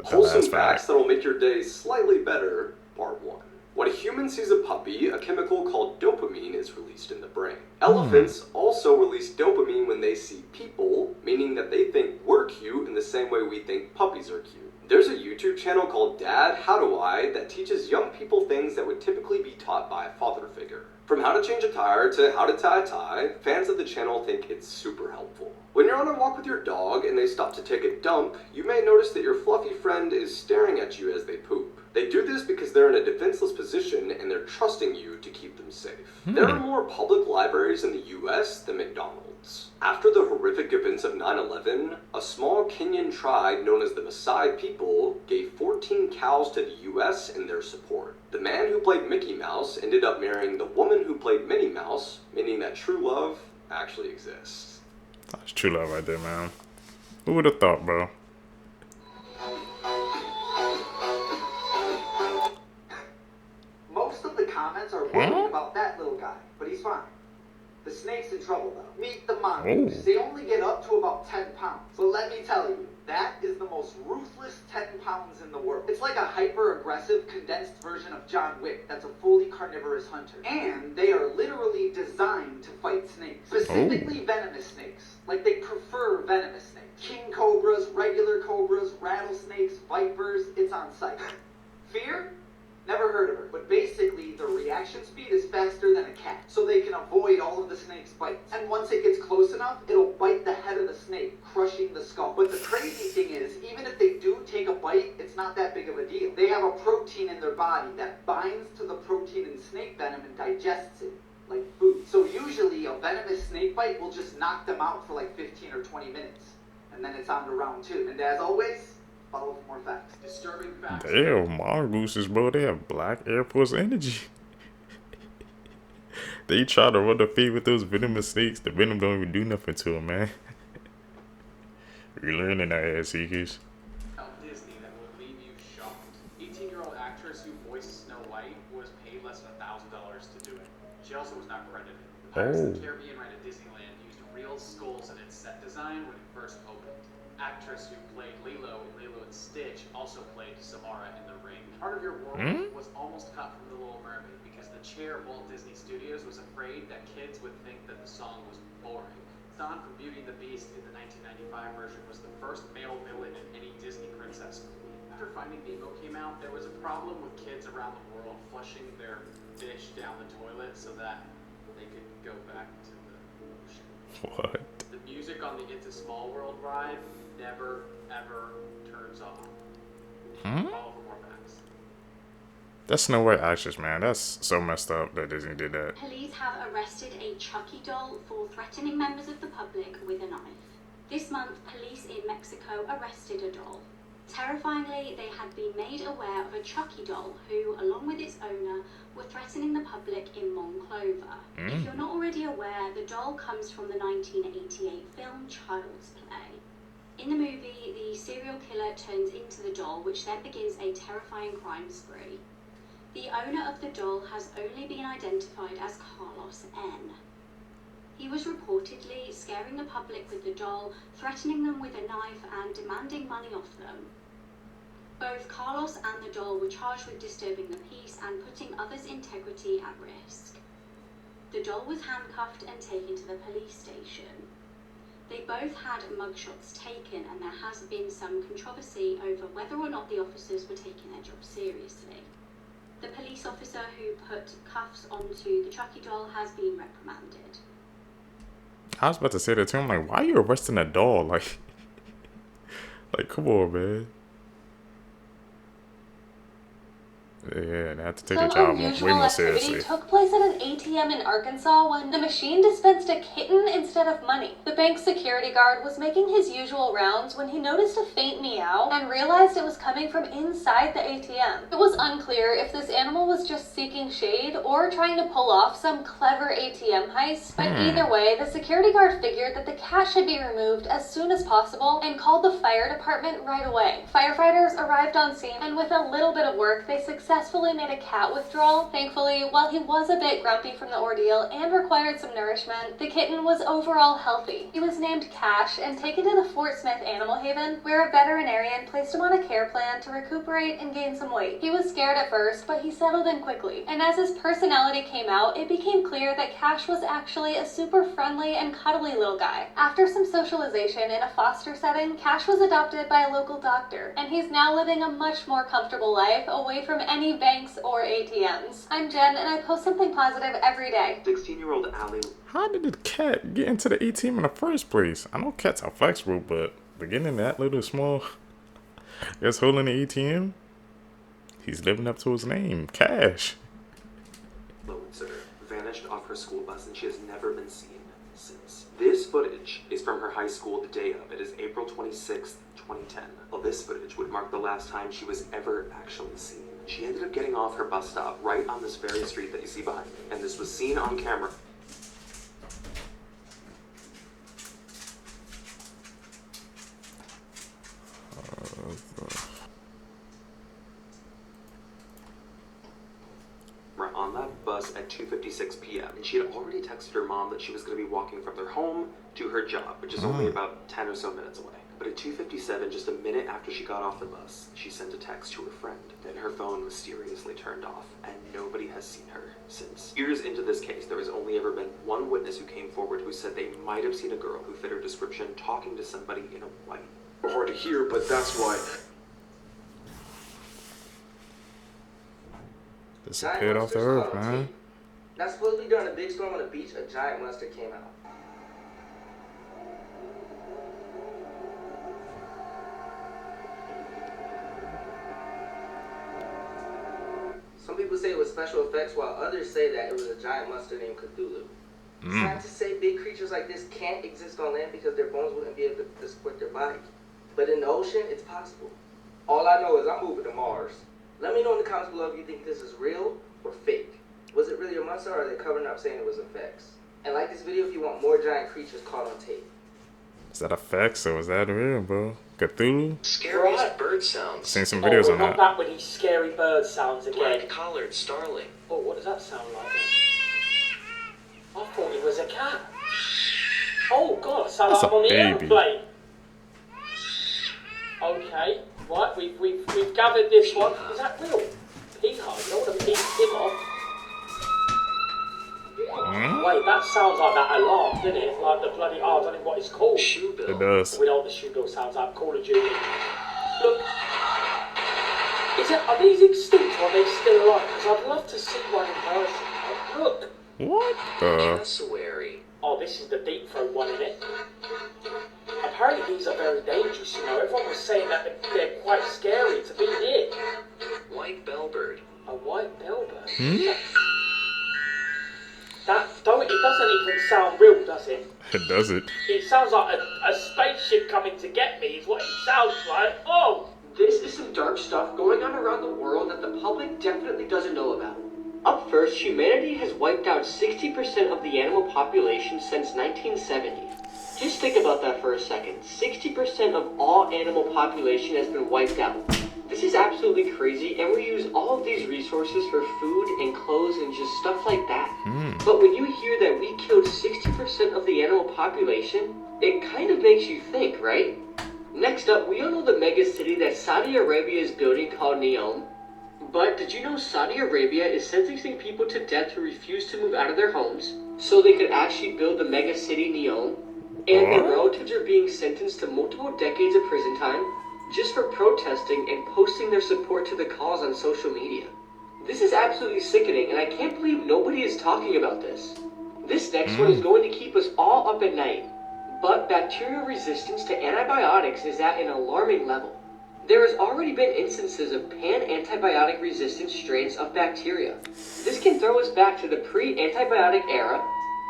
Wholesome facts that'll make your day slightly better, part 1. When a human sees a puppy, a chemical called dopamine is released in the brain. Elephants also release dopamine when they see people, meaning that they think we're cute in the same way we think puppies are cute. There's a YouTube channel called Dad, How Do I that teaches young people things that would typically be taught by a father figure. From how to change a tire to how to tie a tie, fans of the channel think it's super helpful. When you're on a walk with your dog and they stop to take a dump, you may notice that your fluffy friend is staring at you as they poop. They do this because they're in a defenseless position and they're trusting you to keep them safe. There are more public libraries in the US than McDonald's. After the horrific events of 9/11, a small Kenyan tribe known as the Maasai people gave 14 cows to the US in their support. The man who played Mickey Mouse ended up marrying the woman who played Minnie Mouse, meaning that true love actually exists. That's true love right there, man. Who would have thought, bro? Most of the comments are worried about that little guy, but he's fine. The snake's in trouble though. Meet the mongoose. They only get up to about 10 pounds. But let me tell you, that is the most ruthless 10 pounds in the world. It's like a hyper-aggressive, condensed version of John Wick that's a fully carnivorous hunter. And they are literally designed to fight snakes. Specifically venomous snakes. Like they prefer venomous snakes. King cobras, regular cobras, rattlesnakes, vipers, it's on sight. Fear? Never heard of her. But basically, the reaction speed is faster than a cat. So they can avoid all of the snake's bites. And once it gets close enough, it'll bite the head of the snake, crushing the skull. But the crazy thing is, even if they do take a bite, it's not that big of a deal. They have a protein in their body that binds to the protein in snake venom and digests it, like food. So usually, a venomous snake bite will just knock them out for like 15 or 20 minutes. And then it's on to round 2. And as always, follow for more facts. Disturbing facts. Damn, mongooses, bro. They have black Air Force energy. They try to run the feed with those venomous snakes. The venom don't even do nothing to them, man. We're learning our ass seekers. Disney that will leave you shocked. 18-year-old actress who voiced Snow White was paid less than $1,000 to do it. She also was not credited. The Pirates of the Caribbean ride at Disneyland used real skulls in its set design when it first opened. Actress who played Lilo in Lilo and Stitch also played Samara in The Ring. Part of your world was almost cut from The Little Mermaid because the chair of Walt Disney Studios was afraid that kids would think that the song was boring. Don from Beauty and the Beast in the 1995 version was the first male villain in any Disney princess movie. After Finding Nemo came out, there was a problem with kids around the world flushing their dish down the toilet so that they could go back to the ocean. What? The music on the It's a Small World ride never, ever turns off. All for more facts. That's Snow White actress, man. That's so messed up that Disney did that. Police have arrested a Chucky doll for threatening members of the public with a knife. This month, police in Mexico arrested a doll. Terrifyingly, they had been made aware of a Chucky doll who, along with its owner, were threatening the public in Monclova. If you're not already aware, the doll comes from the 1988 film Child's Play. In the movie, the serial killer turns into the doll, which then begins a terrifying crime spree. The owner of the doll has only been identified as Carlos N. He was reportedly scaring the public with the doll, threatening them with a knife and demanding money off them. Both Carlos and the doll were charged with disturbing the peace and putting others' integrity at risk. The doll was handcuffed and taken to the police station. They both had mugshots taken, and there has been some controversy over whether or not the officers were taking their job seriously. The police officer who put cuffs onto the Chucky doll has been reprimanded. I was about to say that too. I'm like, why are you arresting a doll? Like come on, man. Yeah, they have to take the job way more seriously. Took place at an ATM in Arkansas when the machine dispensed a kitten instead of money. The bank's security guard was making his usual rounds when he noticed a faint meow and realized it was coming from inside the ATM. It was unclear if this animal was just seeking shade or trying to pull off some clever ATM heist, but either way, the security guard figured that the cat should be removed as soon as possible and called the fire department right away. Firefighters arrived on scene, and with a little bit of work, they successfully made a cat withdrawal. Thankfully, while he was a bit grumpy from the ordeal and required some nourishment, the kitten was overall healthy. He was named Cash and taken to the Fort Smith Animal Haven, where a veterinarian placed him on a care plan to recuperate and gain some weight. He was scared at first, but he settled in quickly, and as his personality came out, it became clear that Cash was actually a super friendly and cuddly little guy. After some socialization in a foster setting, Cash was adopted by a local doctor, and he's now living a much more comfortable life away from any banks or ATMs. I'm Jen, and I post something positive every day. 16-year-old Allie. How did the cat get into the ATM in the first place? I know cats are flexible, but getting that little small guy's holding the ATM, he's living up to his name, Cash. Lowitzer vanished off her school bus, and she has never been seen since. This footage is from her high school the day of. It is April 26th, 2010. Well, this footage would mark the last time she was ever actually seen. She ended up getting off her bus stop right on this very street that you see behind me, and this was seen on camera. On that bus at 2:56 p.m. and she had already texted her mom that she was going to be walking from their home to her job, which is only about 10 or so minutes away. But at 2:57, just a minute after she got off the bus, she sent a text to her friend. Then her phone mysteriously turned off, and nobody has seen her since. Years into this case, there has only ever been one witness who came forward who said they might have seen a girl who fit her description talking to somebody in a white. Hard to hear, but that's why. Disappeared off the earth, man. Now, supposedly during a big storm on the beach, a giant monster came out. Some people say it was special effects, while others say that it was a giant monster named Cthulhu. Scientists say big creatures like this can't exist on land because their bones wouldn't be able to support their body. But in the ocean, it's possible. All I know is I'm moving to Mars. Let me know in the comments below if you think this is real or fake. Was it really a monster, or are they covering up saying it was effects? And like this video if you want more giant creatures caught on tape. Is that effects or was that real, bro? Cthulhu? Scariest bird sounds. Seen some videos on Not that. that with these scary bird sounds again. Black-collared starling. Oh, what does that sound like? I thought it was a cat. Oh god, I sound like I'm on the aeroplane. Okay, right, we've gathered this one. Is that real? Hee-haw, you don't want to piss him off. Wait, that sounds like that alarm, doesn't it? Like the bloody, I don't know what it's called. Shoebill. It does. We know what the shoebill sounds like. Call of Duty. Look. Are these extinct or are they still alive? Because I'd love to see one in person. Look. What the? Cassowary. Oh, this is the deep throat one, isn't it? Apparently these are very dangerous, you know. Everyone was saying that they're quite scary to be near. White bellbird. A white bellbird? It doesn't even sound real, does it? It doesn't. It sounds like a spaceship coming to get me is what it sounds like. Oh! This is some dark stuff going on around the world that the public definitely doesn't know about. Up first, humanity has wiped out 60% of the animal population since 1970. Just think about that for a second. 60% of all animal population has been wiped out. This is absolutely crazy, and we use all of these resources for food and clothes and just stuff like that. But when you hear that we killed 60% of the animal population, it kind of makes you think, right? Next up, we all know the mega city that Saudi Arabia is building called Neom. But did you know Saudi Arabia is sentencing people to death who refuse to move out of their homes so they could actually build the mega city Neom? And their relatives are being sentenced to multiple decades of prison time just for protesting and posting their support to the cause on social media. This is absolutely sickening, and I can't believe nobody is talking about this. This next one is going to keep us all up at night, but bacterial resistance to antibiotics is at an alarming level. There has already been instances of pan-antibiotic resistant strains of bacteria. This can throw us back to the pre-antibiotic era,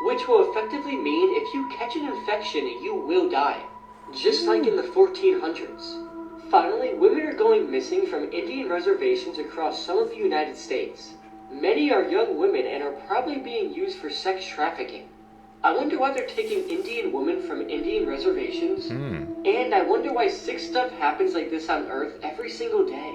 which will effectively mean if you catch an infection, you will die. Just like in the 1400s. Finally, women are going missing from Indian reservations across some of the United States. Many are young women and are probably being used for sex trafficking. I wonder why they're taking Indian women from Indian reservations. And I wonder why sick stuff happens like this on Earth every single day.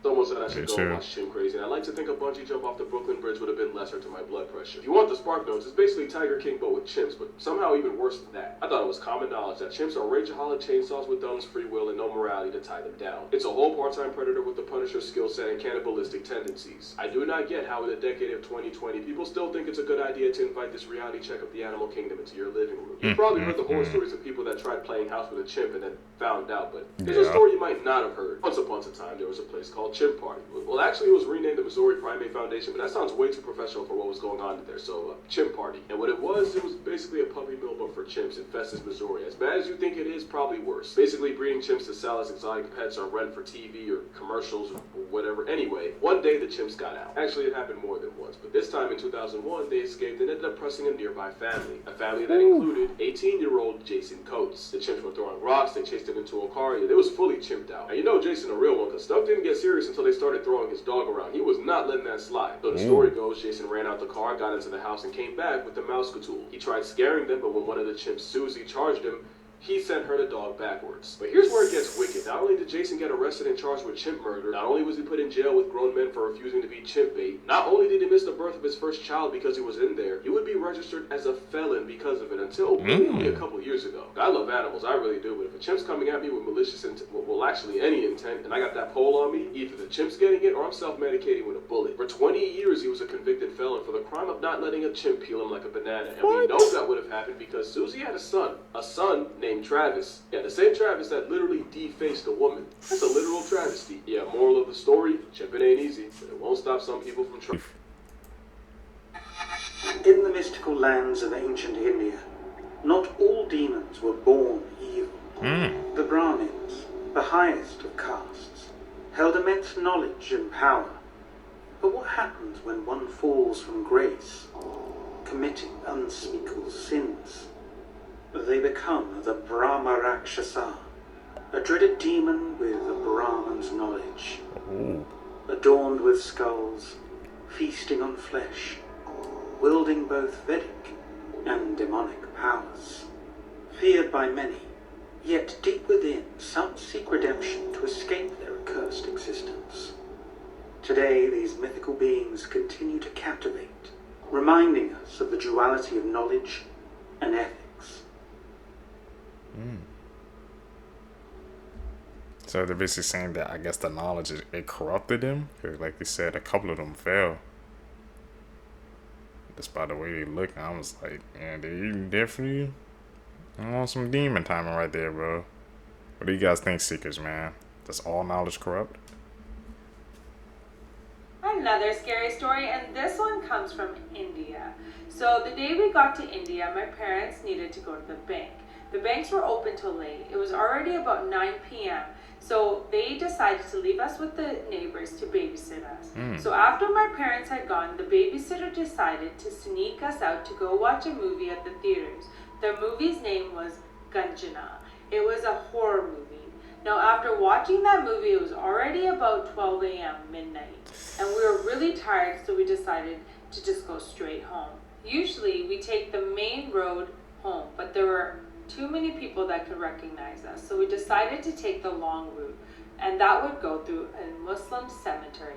Someone said I should go and watch Chimp Crazy, and I'd like to think a bungee jump off the Brooklyn Bridge would have been lesser to my blood pressure. If you want the spark notes, it's basically Tiger King but with chimps, but somehow even worse than that. I thought it was common knowledge that chimps are rageaholic chainsaws with thumbs, free will, and no morality to tie them down. It's a whole part-time predator with the Punisher skill set and cannibalistic tendencies. I do not get how in the decade of 2020, people still think it's a good idea to invite this reality check of the animal kingdom into your living room. You've probably heard the horror stories of people that tried playing house with a chimp and then found out, but here's a story you might not have heard. Once upon a time, there was a place called Chimp Party. Well, actually, it was renamed the Missouri Primate Foundation, but that sounds way too professional for what was going on there, so Chimp Party. And what it was basically a puppy mill but for chimps in Festus, Missouri. As bad as you think it is, probably worse. Basically breeding chimps to sell as exotic pets or rent for TV or commercials or whatever. Anyway, one day the chimps got out. Actually, it happened more than once, but this time in 2001, they escaped and ended up pressing a nearby family. A family that included 18-year-old Jason Coates. The chimps were throwing rocks, they chased him into a car, and it was fully chimped out. Now, you know Jason a real one, because stuff didn't get serious until they started throwing his dog around. He was not letting that slide. So the story goes, Jason ran out the car, got into the house, and came back with the mouse Cthulhu. He tried scaring them, but when one of the chimps, Susie, charged him, He sent her the dog backwards. But here's where it gets wicked. Not only did Jason get arrested and charged with chimp murder, not only was he put in jail with grown men for refusing to be chimp bait, not only did he miss the birth of his first child because he was in there, he would be registered as a felon because of it until only a couple years ago. I love animals, I really do, but if a chimp's coming at me with malicious intent, well actually any intent, and I got that pole on me, either the chimp's getting it or I'm self-medicating with a bullet. For 20 years he was a convicted felon for the crime of not letting a chimp peel him like a banana, and we know that would have happened because Susie had a son named Travis. Yeah, the same Travis that literally defaced a woman. That's a literal travesty. Yeah, moral of the story, chimping ain't easy, but it won't stop some people from trying. In the mystical lands of ancient India, not all demons were born evil. The Brahmins, the highest of castes, held immense knowledge and power. But what happens when one falls from grace, committing unspeakable sins? They become the Brahma rakshasa, a dreaded demon with a Brahman's knowledge, adorned with skulls, feasting on flesh, wielding both Vedic and demonic powers. Feared by many, yet deep within some seek redemption to escape their accursed existence. Today these mythical beings continue to captivate, reminding us of the duality of knowledge and ethics. So they're basically saying that I guess the knowledge it corrupted them, because like they said, a couple of them fell. Just by the way they look, I was like, man, they definitely on some demon timing right there, bro. What do you guys think, Seekers, man? Does all knowledge corrupt? Another scary story, and this one comes from India. So the day we got to India, my parents needed to go to the bank. The banks were open till late. It was already about 9 p.m. So they decided to leave us with the neighbors to babysit us. So after my parents had gone, the babysitter decided to sneak us out to go watch a movie at the theaters. The movie's name was Ganjana. It was a horror movie. Now after watching that movie, it was already about 12 a.m. midnight. And we were really tired, so we decided to just go straight home. Usually we take the main road home, but there were too many people that could recognize us, so we decided to take the long route, and that would go through a Muslim cemetery.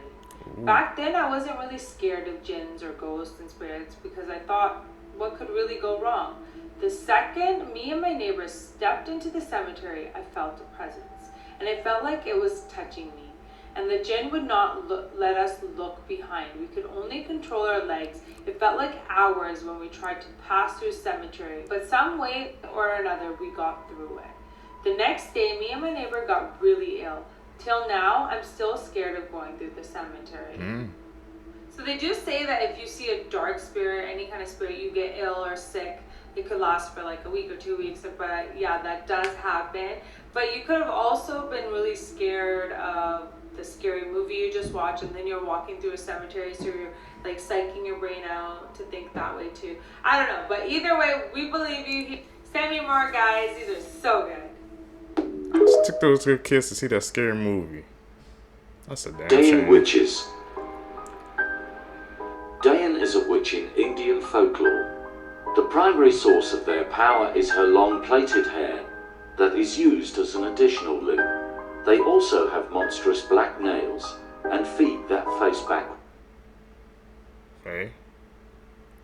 Back then I wasn't really scared of jinns or ghosts and spirits because I thought, what could really go wrong? The second me and my neighbors stepped into the cemetery, I felt a presence, and it felt like it was touching me. And the jinn would not let us look behind. We could only control our legs. It felt like hours when we tried to pass through cemetery, but some way or another we got through it. The next day, me and my neighbor got really ill. Till now, I'm still scared of going through the cemetery. So they do say that if you see a dark spirit, any kind of spirit, you get ill or sick. It could last for like a week or 2 weeks, but yeah, that does happen. But you could have also been really scared of the scary movie you just watched, and then you're walking through a cemetery, so you're like psyching your brain out to think that way too. I don't know, but either way, we believe you. Send me more, guys. These are so good. I just took those good kids to see that scary movie. That's a damn Dayan shame. witches. Dayan is a witch in Indian folklore. The primary source of their power is her long plaited hair that is used as an additional limb. They also have monstrous black nails and feet that face back. Hey,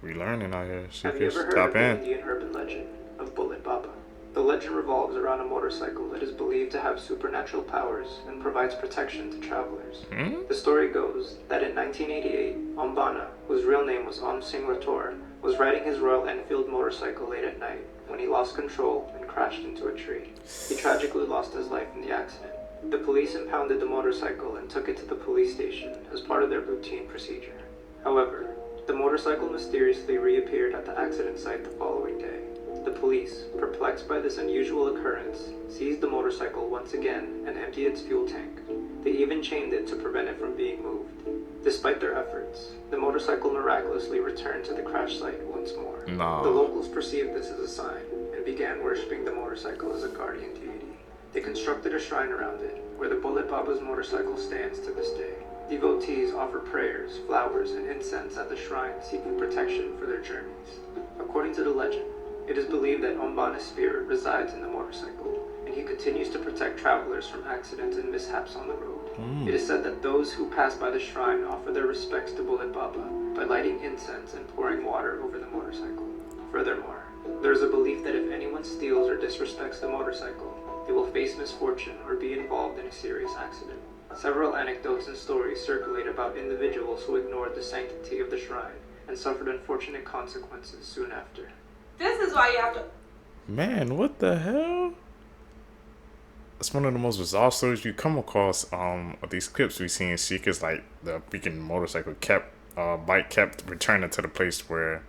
we learning out here. Have you ever heard of the Indian urban legend of Bullet Baba? The legend revolves around a motorcycle that is believed to have supernatural powers and provides protection to travelers. The story goes that in 1988, Ombana, whose real name was Om Singh Rathore, was riding his Royal Enfield motorcycle late at night when he lost control and crashed into a tree. He tragically lost his life in the accident. The police impounded the motorcycle and took it to the police station as part of their routine procedure. However, the motorcycle mysteriously reappeared at the accident site the following day. The police, perplexed by this unusual occurrence, seized the motorcycle once again and emptied its fuel tank. They even chained it to prevent it from being moved. Despite their efforts, the motorcycle miraculously returned to the crash site once more. The locals perceived this as a sign and began worshipping the motorcycle as a guardian deity. They constructed a shrine around it, where the Bullet Baba's motorcycle stands to this day. Devotees offer prayers, flowers, and incense at the shrine seeking protection for their journeys. According to the legend, It is believed that Umbana's spirit resides in the motorcycle, and he continues to protect travelers from accidents and mishaps on the road. It is said that those who pass by the shrine offer their respects to Bullet Baba by lighting incense and pouring water over the motorcycle. Furthermore, there is a belief that if anyone steals or disrespects the motorcycle, they will face misfortune or be involved in a serious accident. Several anecdotes and stories circulate about individuals who ignored the sanctity of the shrine and suffered unfortunate consequences soon after. This is why you have to... Man, what the hell? It's one of the most bizarre stories you come across. Of these clips we see in Seekers, like the freaking motorcycle bike kept returning to the place where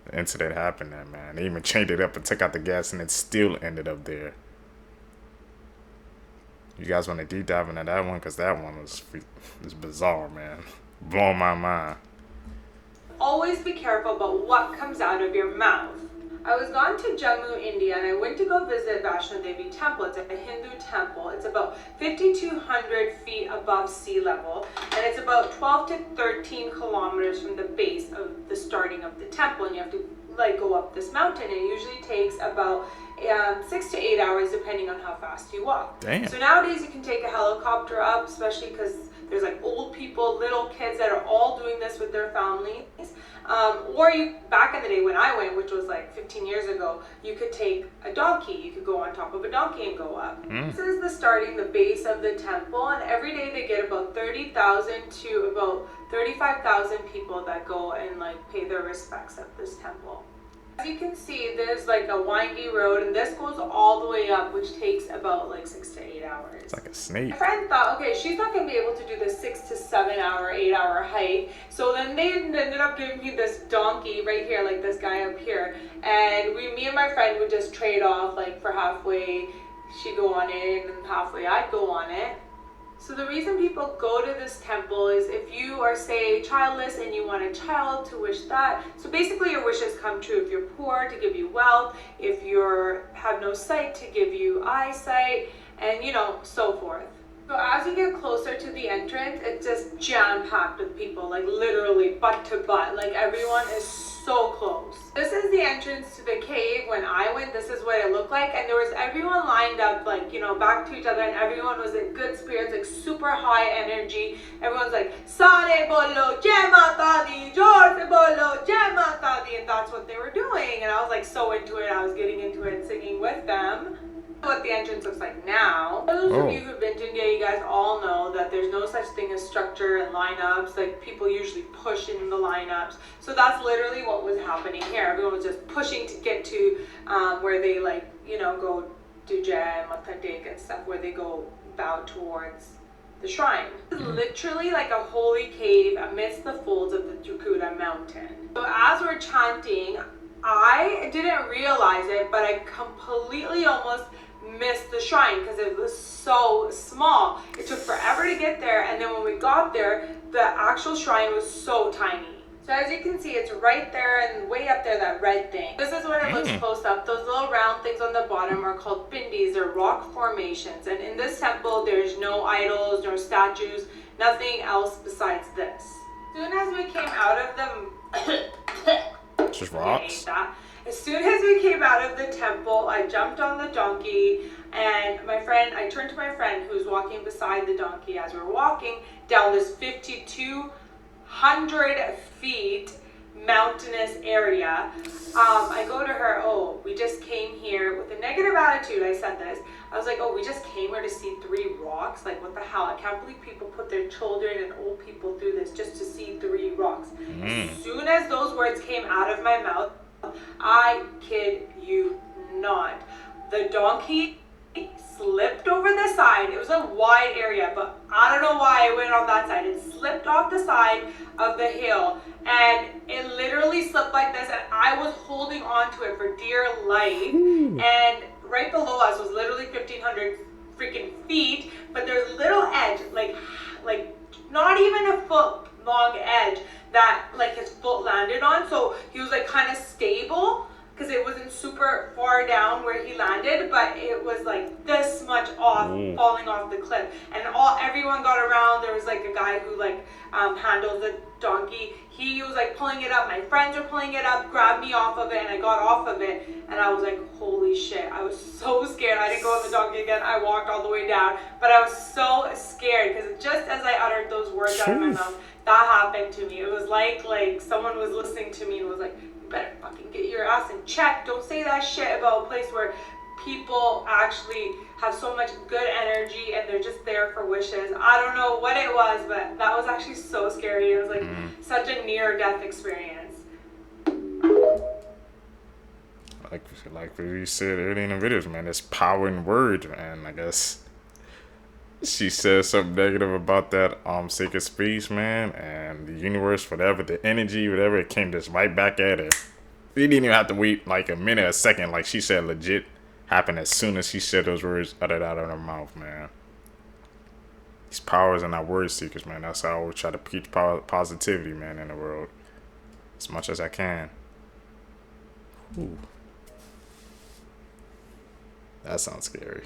the incident happened at, man. They even chained it up and took out the gas and it still ended up there. You guys want to deep dive into that one? Because that one was bizarre, man. Blowing my mind. Always be careful about what comes out of your mouth. I was gone to Jammu, India, and I went to go visit Vaishno Devi Temple. It's a Hindu temple. It's about 5,200 feet above sea level, and it's about 12 to 13 kilometers from the base of the starting of the temple, and you have to go up this mountain. It usually takes about 6 to 8 hours depending on how fast you walk. Damn. So nowadays you can take a helicopter up, especially because there's old people, little kids that are all doing this with their families. Or you, back in the day when I went, which was 15 years ago, you could take a donkey. You could go on top of a donkey and go up. This is the base of the temple, and every day they get about 30,000 to about 35,000 people that go and pay their respects at this temple. As you can see, there's a windy road, and this goes all the way up, which takes about 6 to 8 hours. It's like a snake. My friend thought, okay, she's not going to be able to do the 6 to 7 hour, 8 hour hike. So then they ended up giving me this donkey right here, this guy up here. And me and my friend would just trade off, for halfway she'd go on it, and halfway I'd go on it. So the reason people go to this temple is if you are, say, childless and you want a child, to wish that. So basically your wishes come true. If you're poor, to give you wealth. If you have no sight, to give you eyesight, and so forth. So as you get closer to the entrance, it's just jam-packed with people, literally butt to butt. Everyone is so close. This is the entrance to the cave. When I went, this is what it looked like, and there was everyone lined up, back to each other, and everyone was in good spirits, super high energy. Everyone's Sare bolo, Jai Mata Di, Jor se bolo, Jai Mata Di, and that's what they were doing. And I was so into it. I was getting into it and singing with them. What the entrance looks like now. Those of you who've been to India, you guys all know that there's no such thing as structure and lineups. People usually push in the lineups. So that's literally what was happening here. Everyone was just pushing to get to where they go do Jai, Matha Tek and stuff, where they go bow towards the shrine. It's literally a holy cave amidst the folds of the Trikuta mountain. So as we're chanting, I didn't realize it, but I completely almost missed the shrine because it was so small. It took forever to get there, and then when we got there, the actual shrine was so tiny. So as you can see, it's right there and way up there, that red thing. This is what it looks close up. Those little round things on the bottom are called pindis. They're rock formations, and in this temple there's no idols, no statues, nothing else besides this. As soon as we came out of the just rocks. As soon as we came out of the temple, I jumped on the donkey, and I turned to my friend who was walking beside the donkey as we were walking down this 5,200 feet mountainous area. I go to her, we just came here with a negative attitude. I said this. I was we just came here to see 3 rocks. What the hell? I can't believe people put their children and old people through this just to see 3 rocks. As soon as those words came out of my mouth, I kid you not, the donkey slipped over the side. It was a wide area, but I don't know why it went on that side. It slipped off the side of the hill, and it literally slipped like this, and I was holding on to it for dear life. And right below us was literally 1,500 freaking feet, but there's a little edge, like not even a foot long edge that his foot landed on, so he was kind of stable. because it wasn't super far down where he landed, but it was like this much off, falling off the cliff. And everyone got around. There was like a guy who like handled the donkey. He was like pulling it up. My friends were pulling it up, grabbed me off of it, and I got off of it. And I was like, holy shit. I was so scared. I didn't go on the donkey again. I walked all the way down. But I was so scared because just as I uttered those words out of my mouth, that happened to me. It was like someone was listening to me and was like, you better fucking get your ass in check. Don't say that shit about a place where people actually have so much good energy and they're just there for wishes. I don't know what it was, but that was actually so scary. It was like such a near-death experience. Like we said earlier in the videos, man, there's power in words, man. I guess she said something negative about that sacred space, man, and the universe, whatever, the energy, whatever, it came just right back at her. We didn't even have to wait like a minute, a second. Like she said, legit happened as soon as she said those words uttered out of her mouth, man. These powers are not word seekers, man. That's how I always try to preach positivity, man, in the world as much as I can. Ooh. That sounds scary.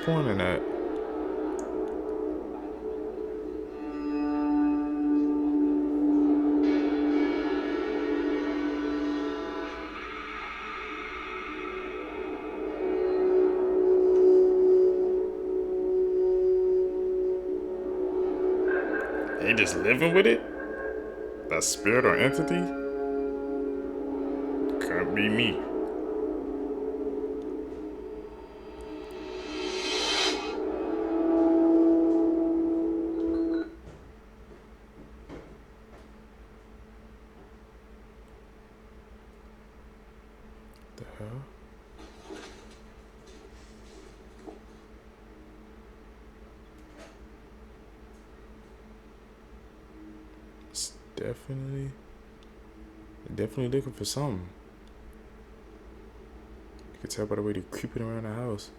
Pointing at they just living with it? That spirit or entity? Can't be me. The hell? It's definitely looking for something. You can tell by the way they're creeping around the house.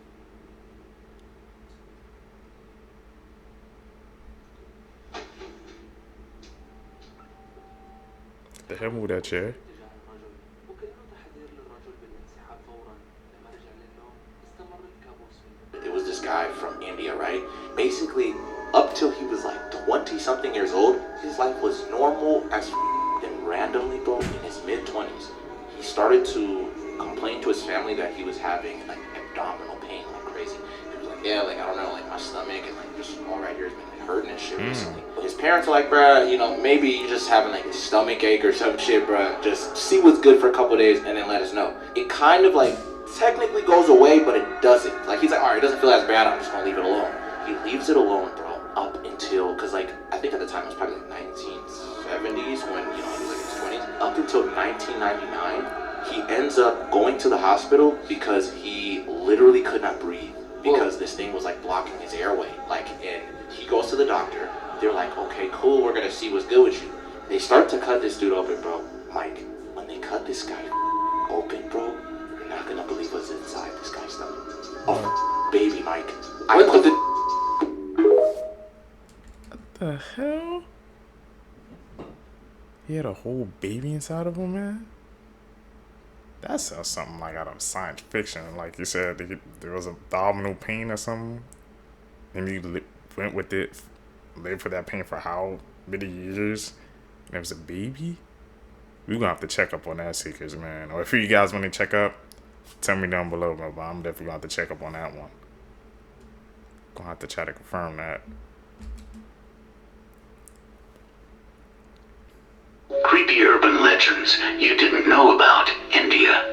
The hell with that chair? It was this guy from India, right? Basically, up till he was like 20-something years old, his life was normal as then randomly, bro, in his mid-20s, he started to complain to his family that he was having like abdominal pain like crazy. He was like, yeah, like I don't know, like my stomach and like just all right here has been like hurting and shit recently. But his parents are like, bruh, you know, maybe you just having like a stomach ache or some shit, bruh. Just see what's good for a couple days and then let us know. It kind of like technically goes away, but it doesn't. Like he's like, all right, it doesn't feel as bad, I'm just gonna leave it alone. He leaves it alone, bro, up until, cause like I think at the time it was probably like 1970s when, you know, he was like in his 20s. Up until 1999, he ends up going to the hospital because he literally could not breathe because this thing was like blocking his airway. Like, and he goes to the doctor. They're like, okay, cool, we're gonna see what's good with you. They start to cut this dude open, bro. Mike, when they cut this guy open, bro, you're not gonna believe what's inside this guy's stomach. Oh, baby, Mike. What the hell? He had a whole baby inside of him, man? That sounds something like out of science fiction. Like you said, there was abdominal pain or something. And you went with it, lived for that pain for how many years? And there was a baby? We're gonna have to check up on that, Seekers, man. Or if you guys want to check up, tell me down below, but I'm definitely gonna have to check up on that one. Gonna have to try to confirm that. Creepy urban legends you didn't know about India.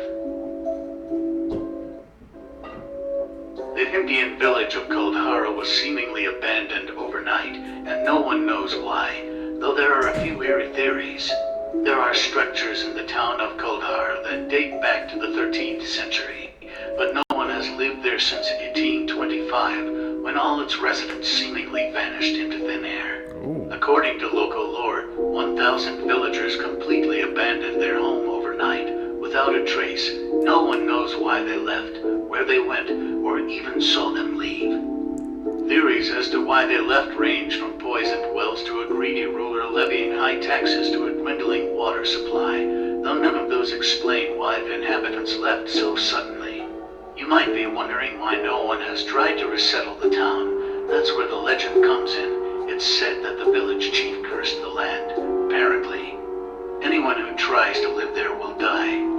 The Indian village of Koehn was seemingly abandoned overnight, and no one knows why, though there are a few eerie theories. There are structures in the town of Koehn that date back to the 13th century, but no one has lived there since 1825, when all its residents seemingly vanished into thin air. Ooh. According to local lore, 1,000 villagers completely abandoned their home overnight, without a trace. No one knows why they left, where they went, or even saw them leave. Theories as to why they left range from poisoned wells to a greedy ruler levying high taxes to a dwindling water supply, though none of those explain why the inhabitants left so suddenly. You might be wondering why no one has tried to resettle the town. That's where the legend comes in. It's said that the village chief cursed the land, apparently. Anyone who tries to live there will die.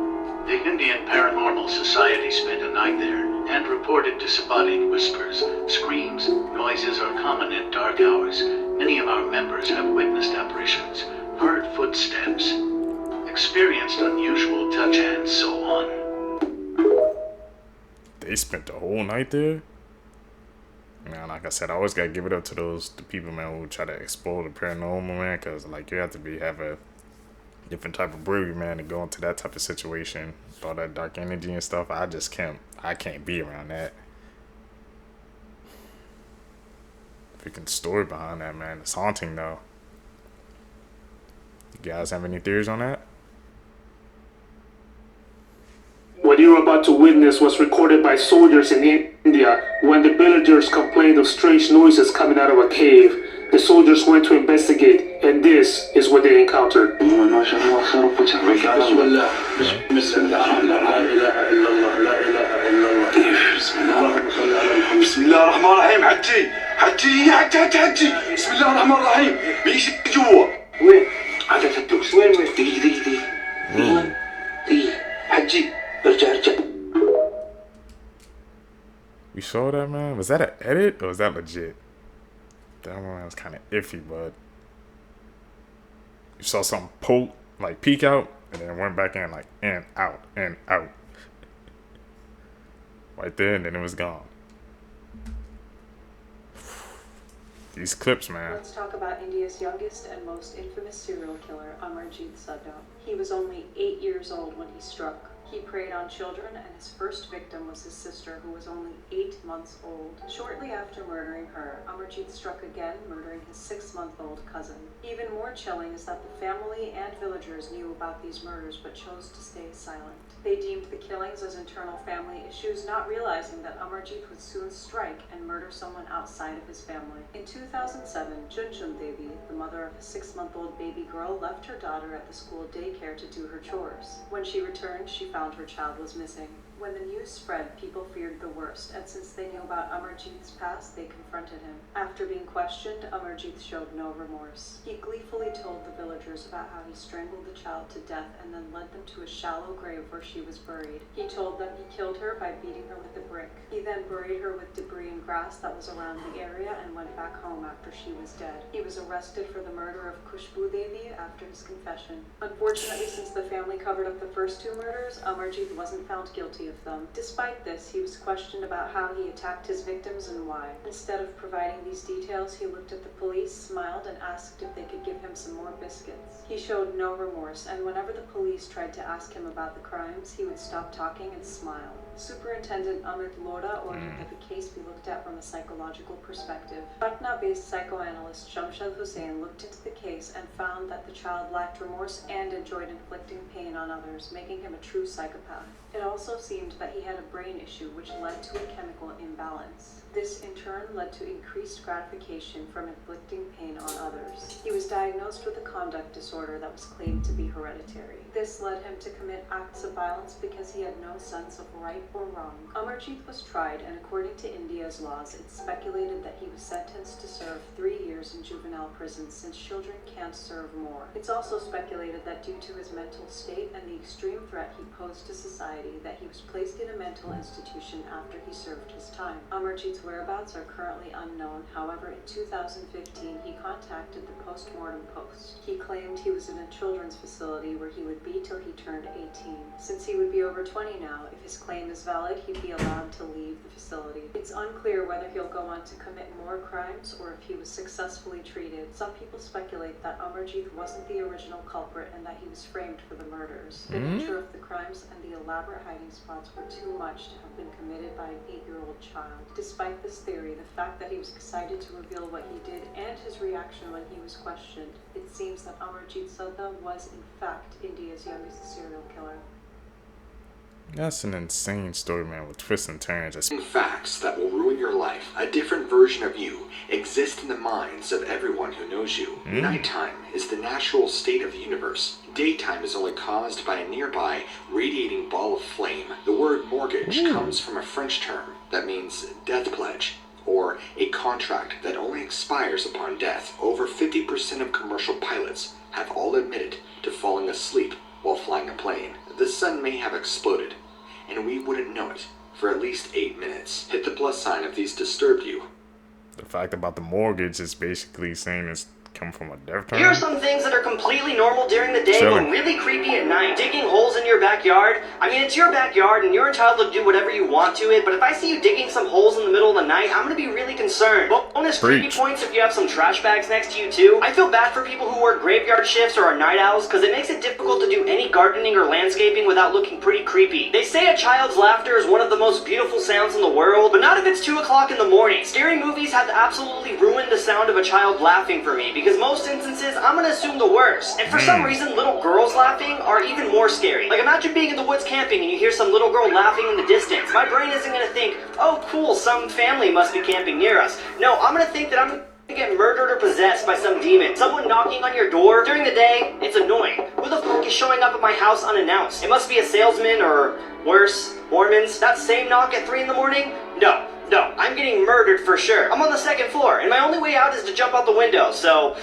The Indian Paranormal Society spent a night there and reported disembodied whispers. Screams, noises are common at dark hours. Many of our members have witnessed apparitions, heard footsteps, experienced unusual touch, and so on. They spent the whole night there? Man, like I said, I always gotta give it up to the people, man, who try to explore the paranormal, man, because, like, you have to have a different type of bravery, man, to go into that type of situation. All that dark energy and stuff, I can't be around that. Freaking story behind that, man. It's haunting, though. You guys have any theories on that? What you're about to witness was recorded by soldiers in India when the villagers complained of strange noises coming out of a cave. The soldiers went to investigate, and this is what they encountered. You saw that, man? Was that an edit or was that legit? That one was kind of iffy, but you saw something peek out, and then went back in, like, in, out, in, out. Right there, and then it was gone. These clips, man. Let's talk about India's youngest and most infamous serial killer, Amarjit Saddam. He was only 8 years old when he struck. He preyed on children, and his first victim was his sister, who was only 8 months old. Shortly after murdering her, Amarjit struck again, murdering his 6-month-old cousin. Even more chilling is that the family and villagers knew about these murders but chose to stay silent. They deemed the killings as internal family issues, not realizing that Amarjit would soon strike and murder someone outside of his family. In 2007, Junjun Devi, the mother of a 6-month-old baby girl, left her daughter at the school daycare to do her chores. When she returned, she found her child was missing. When the news spread, people feared the worst, and since they knew about Amarjit's past, they confronted him. After being questioned, Amarjit showed no remorse. He gleefully told the villagers about how he strangled the child to death and then led them to a shallow grave where she was buried. He told them he killed her by beating her with a brick. He then buried her with debris and grass that was around the area and went back home after she was dead. He was arrested for the murder of Khushbu Devi after his confession. Unfortunately, since the family covered up the first 2 murders, Amarjit wasn't found guilty of them. Despite this, he was questioned about how he attacked his victims and why. Instead of providing these details, he looked at the police, smiled, and asked if they could give him some more biscuits. He showed no remorse, and whenever the police tried to ask him about the crimes, he would stop talking and smile. Superintendent Amit Lodha ordered that the case be looked at from a psychological perspective. Patna-based psychoanalyst Shamshad Hussain looked into the case and found that the child lacked remorse and enjoyed inflicting pain on others, making him a true psychopath. It also seemed that he had a brain issue which led to a chemical imbalance. This in turn led to increased gratification from inflicting pain on others. He was diagnosed with a conduct disorder that was claimed to be hereditary. This led him to commit acts of violence because he had no sense of right or wrong. Amarjit was tried, and according to India's laws, it's speculated that he was sentenced to serve 3 years in juvenile prison since children can't serve more. It's also speculated that due to his mental state and the extreme threat he posed to society, that he was placed in a mental institution after he served his time. Amarjit's whereabouts are currently unknown. However, in 2015, he contacted the Post-Mortem Post. He claimed he was in a children's facility where he would would be till he turned 18. Since he would be over 20 now, if his claim is valid, he'd be allowed to leave the facility. It's unclear whether he'll go on to commit more crimes or if he was successfully treated. Some people speculate that Amarjeet wasn't the original culprit and that he was framed for the murders. The nature of the crimes and the elaborate hiding spots were too much to have been committed by an 8-year-old child. Despite this theory, the fact that he was excited to reveal what he did and his reaction when he was questioned, it seems that Amarjeet Sadda was in fact India's youngest serial killer. That's an insane story, man, with twists and turns. Facts that will ruin your life. A different version of you exists in the minds of everyone who knows you. Nighttime is the natural state of the universe. Daytime is only caused by a nearby radiating ball of flame. The word mortgage comes from a French term that means death pledge, or a contract that only expires upon death. Over 50% of commercial pilots have all admitted to falling asleep while flying a plane. The sun may have exploded, and we wouldn't know it for at least 8 minutes. Hit the plus sign if these disturbed you. The fact about the mortgage is basically saying it's come from a death term. Here are some things that are completely normal during the day but really creepy at night. Digging holes in your backyard. I mean, it's your backyard and you're entitled to do whatever you want to it, but if I see you digging some holes in the middle of the night, I'm gonna be really concerned. Bonus creepy points if you have some trash bags next to you too. I feel bad for people who work graveyard shifts or are night owls because it makes it difficult to do any gardening or landscaping without looking pretty creepy. They say a child's laughter is one of the most beautiful sounds in the world, but not if it's 2 o'clock in the morning. Scary movies have absolutely ruined the sound of a child laughing for me, because most instances, I'm gonna assume the worst. And for some reason, little girls laughing are even more scary. Like, imagine being in the woods camping and you hear some little girl laughing in the distance. My brain isn't gonna think, oh cool, some family must be camping near us. No, I'm gonna think that I'm gonna get murdered or possessed by some demon. Someone knocking on your door during the day, it's annoying. Who the fuck is showing up at my house unannounced? It must be a salesman or, worse, Mormons. That same knock at 3 in the morning? No, I'm getting murdered for sure. I'm on the 2nd floor, and my only way out is to jump out the window, so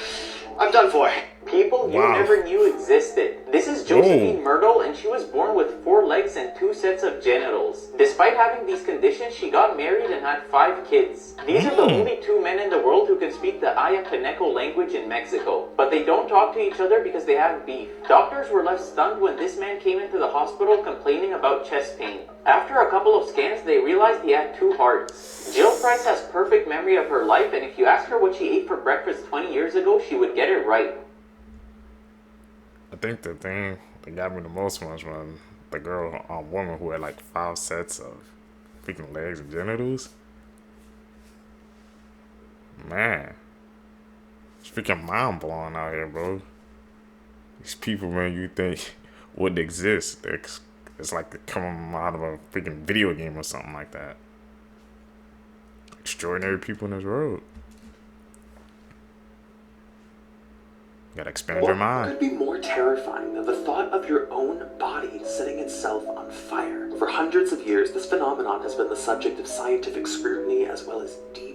I'm done for. People you never knew existed. This is Josephine Myrtle, and she was born with 4 legs and 2 sets of genitals. Despite having these conditions, she got married and had 5 kids. These are the only 2 men in the world who can speak the Ayapaneco language in Mexico, but they don't talk to each other because they have beef. Doctors were left stunned when this man came into the hospital complaining about chest pain. After a couple of scans, they realized he had 2 hearts. Jill Price has perfect memory of her life, and if you ask her what she ate for breakfast 20 years ago, she would get it right. I think the thing that got me the most was when the girl, woman who had like 5 sets of freaking legs and genitals. Man, it's freaking mind blowing out here, bro. These people, man, you think wouldn't exist. It's like they're coming out of a freaking video game or something like that. Extraordinary people in this world. You gotta expand your mind. What could be more terrifying than the thought of your own body setting itself on fire? For hundreds of years, this phenomenon has been the subject of scientific scrutiny as well as deep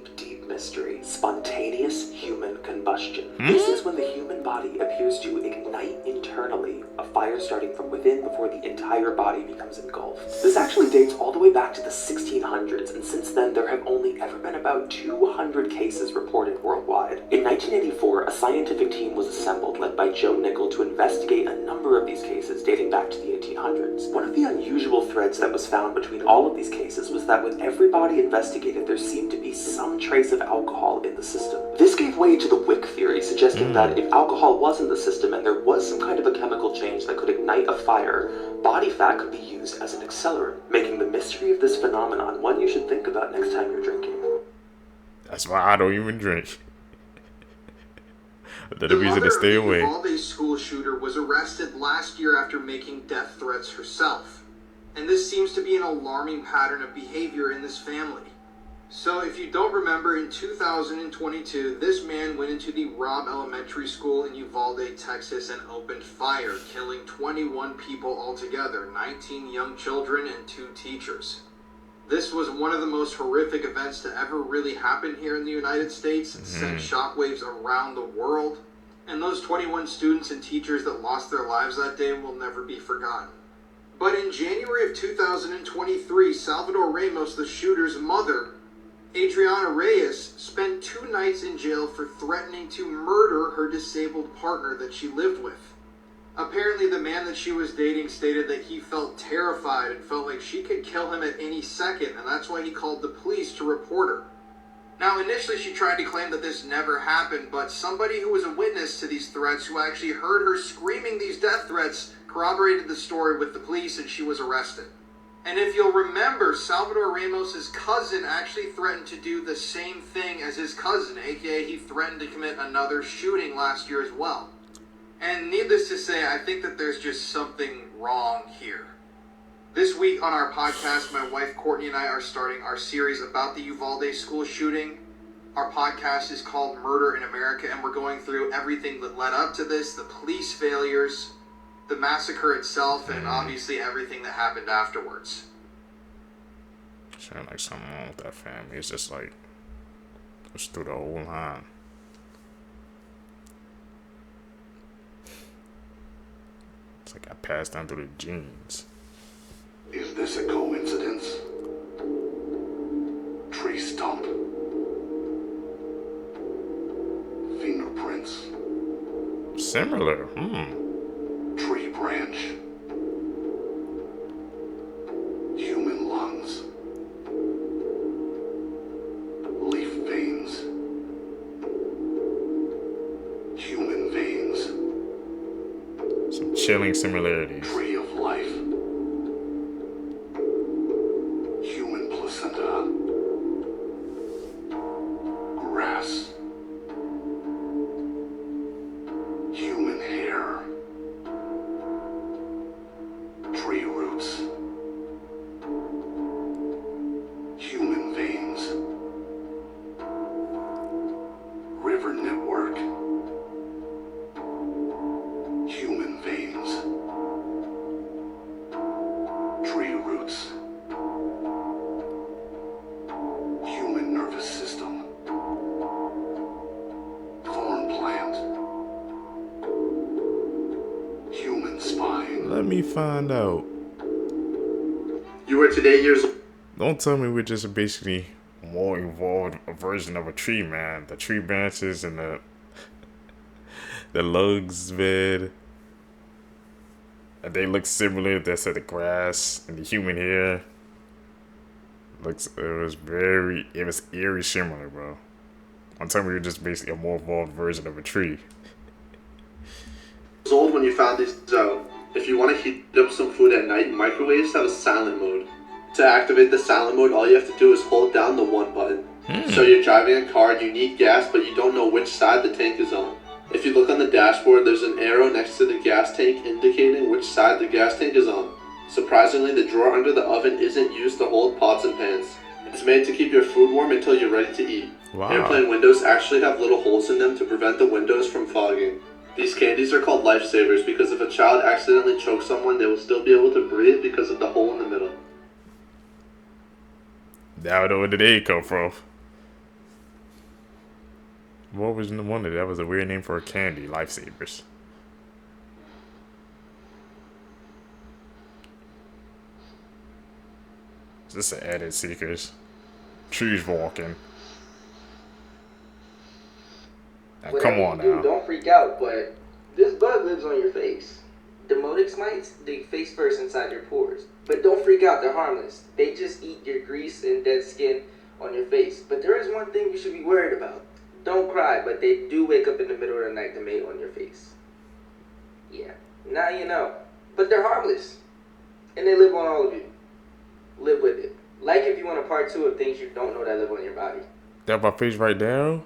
mystery. Spontaneous human combustion. This is when the human body appears to ignite internally, a fire starting from within before the entire body becomes engulfed. This actually dates all the way back to the 1600s, and since then there have only ever been about 200 cases reported worldwide. In 1984, a scientific team was assembled led by Joe Nickell to investigate a number of these cases dating back to the 1800s. One of the unusual threads that was found between all of these cases was that with every body investigated, there seemed to be some trace of alcohol in the system. This gave way to the wick theory, suggesting that if alcohol was in the system and there was some kind of a chemical change that could ignite a fire, body fat could be used as an accelerant, making the mystery of this phenomenon one you should think about next time you're drinking. That's why I don't even drink. The reason to stay away. The Uvalde school shooter was arrested last year after making death threats herself. And this seems to be an alarming pattern of behavior in this family. So if you don't remember, in 2022, this man went into the Robb Elementary School in Uvalde, Texas, and opened fire, killing 21 people altogether, 19 young children and 2 teachers. This was one of the most horrific events to ever really happen here in the United States and sent shockwaves around the world. And those 21 students and teachers that lost their lives that day will never be forgotten. But in January of 2023, Salvador Ramos, the shooter's mother, Adriana Reyes, spent 2 nights in jail for threatening to murder her disabled partner that she lived with. Apparently, the man that she was dating stated that he felt terrified and felt like she could kill him at any second, and that's why he called the police to report her. Now, initially she tried to claim that this never happened, but somebody who was a witness to these threats, who actually heard her screaming these death threats, corroborated the story with the police, and she was arrested. And if you'll remember, Salvador Ramos's cousin actually threatened to do the same thing as his cousin, aka he threatened to commit another shooting last year as well. And needless to say, I think that there's just something wrong here. This week on our podcast, my wife Courtney and I are starting our series about the Uvalde school shooting. Our podcast is called Murder in America, and we're going through everything that led up to this, the police failures, the massacre itself, and obviously everything that happened afterwards. Sound like something wrong with that family. It's just like, it's through the whole line. It's like I passed down through the genes. Is this a coincidence? Tree stump. Fingerprints. Similar. Tree branch. Human lungs. Leaf veins. Human veins. Some chilling similarities. Tree of life. Human placenta. Grass. Human hair. Tree roots. Human veins. River network. Human veins. Tree roots. Human nervous system. Thorn plant. Human spine. Let me find out. You were today years old. Don't tell me we're just basically a more evolved version of a tree, man. The tree branches and the lugs, man. And they look similar. That's the grass and the human hair. It was eerie similar, bro. I'm telling you, we're just basically a more evolved version of a tree. Old when you found these out. If you want to heat up some food at night, microwaves have a silent mode. To activate the silent mode, all you have to do is hold down the 1 button. So you're driving a car, you need gas, but you don't know which side the tank is on. If you look on the dashboard, there's an arrow next to the gas tank indicating which side the gas tank is on. Surprisingly, the drawer under the oven isn't used to hold pots and pans. It's made to keep your food warm until you're ready to eat. Wow. Airplane windows actually have little holes in them to prevent the windows from fogging. These candies are called lifesavers because if a child accidentally chokes someone, they will still be able to breathe because of the hole in the middle. Now I know where did they come from. What was the one that was a weird name for a candy? Lifesavers. Is this an added seekers? Trees walking. Now, come on now. Don't freak out, but this bug lives on your face. Demotic mites, they face first inside your pores. But don't freak out, they're harmless. They just eat your grease and dead skin on your face. But there is one thing you should be worried about. Don't cry, but they do wake up in the middle of the night to mate on your face. Yeah, now you know. But they're harmless. And they live on all of you. Live with it. Like if you want a part 2 of things you don't know that live on your body. That my face right now?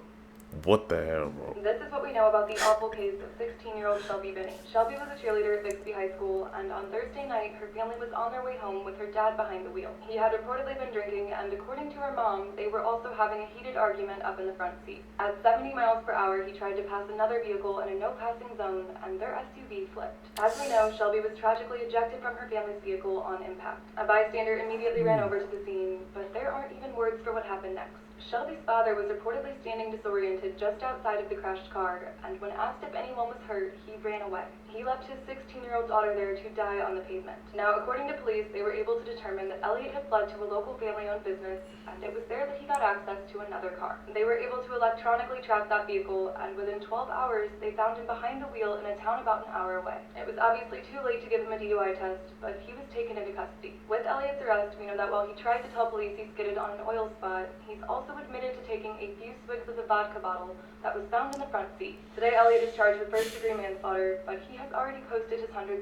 What the hell, bro? This is what we know about the awful case of 16-year-old Shelby Binney. Shelby was a cheerleader at Bixby High School, and on Thursday night, her family was on their way home with her dad behind the wheel. He had reportedly been drinking, and according to her mom, they were also having a heated argument up in the front seat. At 70 miles per hour, he tried to pass another vehicle in a no-passing zone, and their SUV flipped. As we know, Shelby was tragically ejected from her family's vehicle on impact. A bystander immediately ran over to the scene, but there aren't even words for what happened next. Shelby's father was reportedly standing disoriented just outside of the crashed car, and when asked if anyone was hurt, he ran away. He left his 16-year-old daughter there to die on the pavement. Now, according to police, they were able to determine that Elliot had fled to a local family-owned business, and it was there that he got access to another car. They were able to electronically track that vehicle, and within 12 hours, they found him behind the wheel in a town about an hour away. It was obviously too late to give him a DUI test, but he was taken into custody. With Elliot's arrest, we know that while he tried to tell police he skidded on an oil spot, he's also admitted to taking a few swigs of the vodka bottle that was found in the front seat. Today, Elliot is charged with first-degree manslaughter, but he has already posted his $100,000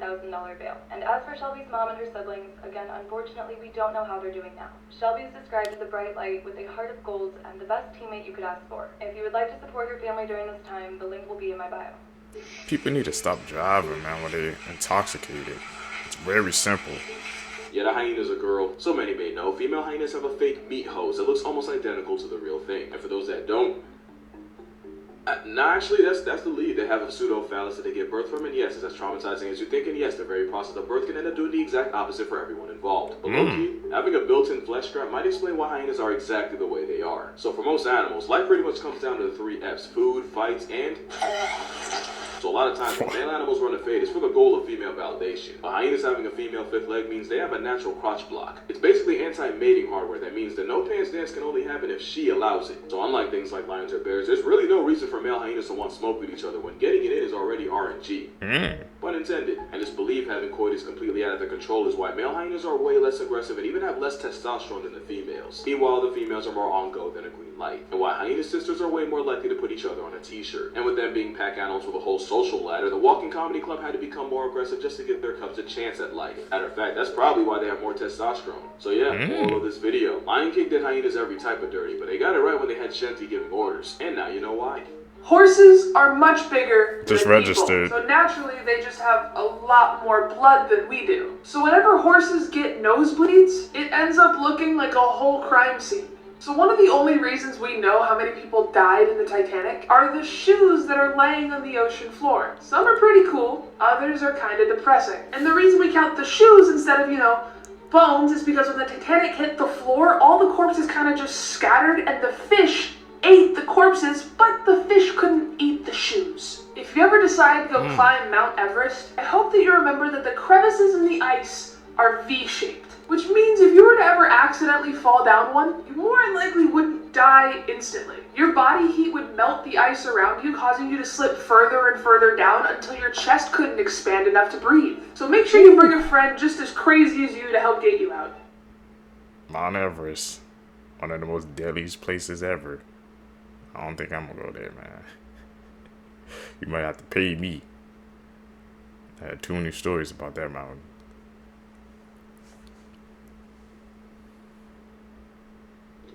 bail. And as for Shelby's mom and her siblings, again, unfortunately, we don't know how they're doing now. Shelby is described as a bright light with a heart of gold and the best teammate you could ask for. If you would like to support her family during this time, the link will be in my bio. People need to stop driving, man, when they're intoxicated. It's very simple. Yeah, the hyena's a girl. So many may know, female hyenas have a fake meat hose that looks almost identical to the real thing. And for those that don't, actually, that's the lead. They have a pseudo-phallus that they give birth from, and yes, it's as traumatizing as you think, and yes, the very process of birth can end up doing the exact opposite for everyone involved. But low-key, having a built-in flesh strap might explain why hyenas are exactly the way they are. So for most animals, life pretty much comes down to the 3 F's: food, fights, and... So a lot of times, when male animals run a fade, it's for the goal of female validation. A hyena's having a female 5th leg means they have a natural crotch block. It's basically anti-mating hardware that means the no-pants dance can only happen if she allows it. So unlike things like lions or bears, there's really no reason for male hyenas to want smoke with each other when getting it in is already RNG. Pun intended. And this belief having coitus completely out of their control is why male hyenas are way less aggressive and even have less testosterone than the females. Meanwhile, the females are more on-go than a green light. And why hyena sisters are way more likely to put each other on a t-shirt. And with them being pack animals with a whole social ladder, the Walking Comedy Club had to become more aggressive just to give their cubs a chance at life. Matter of fact, that's probably why they have more testosterone. So yeah, moral of this video. Lion King did hyenas every type of dirty, but they got it right when they had Shenty giving orders. And now you know why. Horses are much bigger just than registered. People, so naturally they just have a lot more blood than we do. So whenever horses get nosebleeds, it ends up looking like a whole crime scene. So one of the only reasons we know how many people died in the Titanic are the shoes that are laying on the ocean floor. Some are pretty cool, others are kind of depressing. And the reason we count the shoes instead of, bones is because when the Titanic hit the floor, all the corpses kind of just scattered and the fish ate the corpses, but the fish couldn't eat the shoes. If you ever decide to go climb Mount Everest, I hope that you remember that the crevices in the ice are V-shaped. Which means if you were to ever accidentally fall down one, you more than likely wouldn't die instantly. Your body heat would melt the ice around you, causing you to slip further and further down until your chest couldn't expand enough to breathe. So make sure you bring a friend just as crazy as you to help get you out. Mount Everest, one of the most deadliest places ever. I don't think I'm gonna go there, man. You might have to pay me. I had too many stories about that mountain.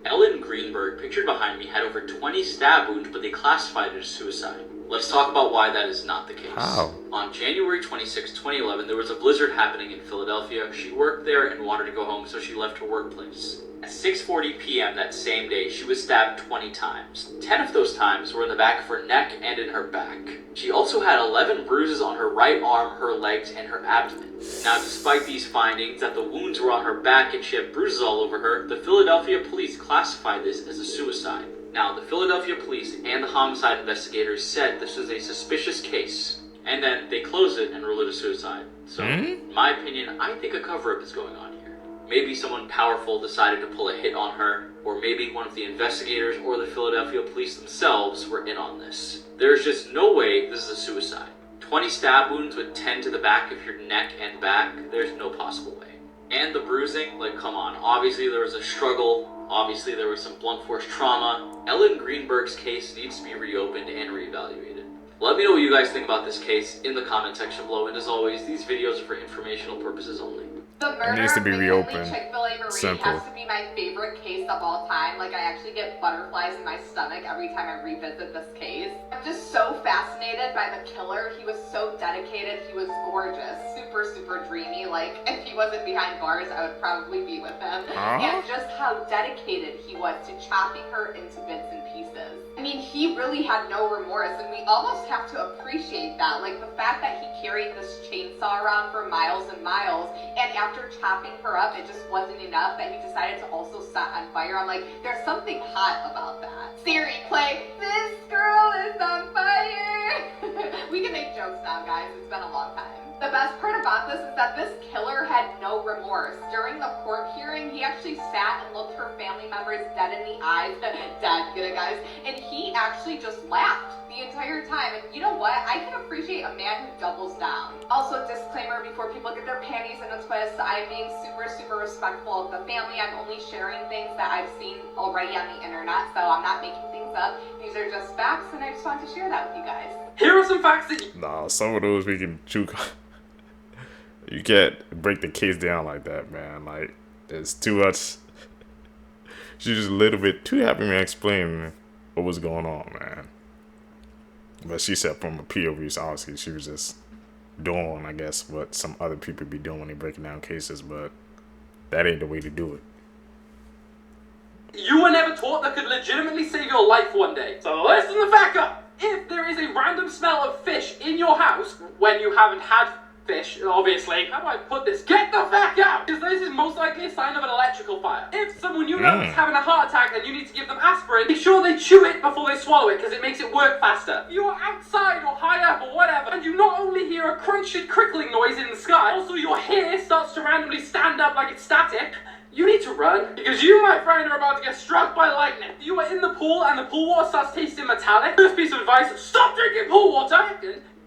Ellen Greenberg, pictured behind me, had over 20 stab wounds, but they classified it as suicide. Let's talk about why that is not the case. How? On January 26, 2011, there was a blizzard happening in Philadelphia. She worked there and wanted to go home, so she left her workplace. At 6:40 p.m. that same day, she was stabbed 20 times. 10 of those times were in the back of her neck and in her back. She also had 11 bruises on her right arm, her legs, and her abdomen. Now, despite these findings that the wounds were on her back and she had bruises all over her, the Philadelphia police classified this as a suicide. Now, the Philadelphia police and the homicide investigators said this was a suspicious case, and then they closed it and ruled it a suicide. So, in my opinion, I think a cover-up is going on here. Maybe someone powerful decided to pull a hit on her, or maybe one of the investigators or the Philadelphia police themselves were in on this. There's just no way this is a suicide. 20 stab wounds with 10 to the back of your neck and back, there's no possible way. And the bruising, like, come on, obviously there was a struggle, obviously there was some blunt force trauma. Ellen Greenberg's case needs to be reopened and reevaluated. Let me know what you guys think about this case in the comment section below, and as always, these videos are for informational purposes only. The murder It needs to be of reopened. Chick-fil-A Marie Simple. has to be my favorite case of all time. Like, I actually get butterflies in my stomach every time I revisit this case. I'm just so fascinated by the killer. He was so dedicated. He was gorgeous. Super, super dreamy. Like, if he wasn't behind bars, I would probably be with him. And just how dedicated he was to chopping her into bits and pieces. I mean, he really had no remorse, and we almost have to appreciate that. Like, the fact that he carried this chainsaw around for miles and miles, and after chopping her up, it just wasn't enough that he decided to also set on fire. I'm like, there's something hot about that. Siri, play This Girl Is on Fire! We can make jokes now, guys. It's been a long time. The best part about this is that this killer had no remorse. During the court hearing, he actually sat and looked her family members dead in the eyes. Dead, get it, guys? And he actually just laughed the entire time. And you know what? I can appreciate a man who doubles down. Also, disclaimer before people get their panties in a twist, I'm being super, super respectful of the family. I'm only sharing things that I've seen already on the internet, so I'm not making things up. These are just facts, and I just wanted to share that with you guys. Here are some facts that Nah, some of those we can chew. You can't break the case down like that, man. Like, it's too much. She's just a little bit too happy me explaining what was going on, man. But she said from a POV, so obviously she was just doing, I guess, what some other people be doing when they breaking down cases, but that ain't the way to do it. you were never taught that could legitimately save your life one day. So listen the fuck up. If there is a random smell of fish in your house when you haven't had fish, obviously, how do I put this? Get the fuck out! Because this is most likely a sign of an electrical fire. If someone you know is having a heart attack and you need to give them aspirin, make sure they chew it before they swallow it because it makes it work faster. If you are outside or high up or whatever, and you not only hear a crunching, crickling noise in the sky, also your hair starts to randomly stand up like it's static, you need to run, because you, my friend, are about to get struck by lightning. You are in the pool and the pool water starts tasting metallic. First piece of advice, stop drinking pool water.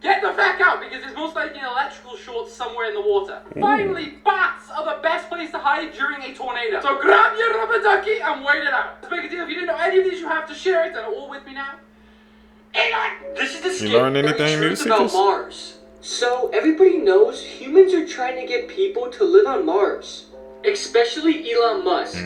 Get the fuck out, because there's most likely an electrical short somewhere in the water. Finally, bats are the best place to hide during a tornado. So grab your rubber ducky and wait it out. Let's make a deal. If you didn't know any of these, you have to share it, and all with me now. This is the scary truth about Mars. So everybody knows humans are trying to get people to live on Mars. Especially Elon Musk.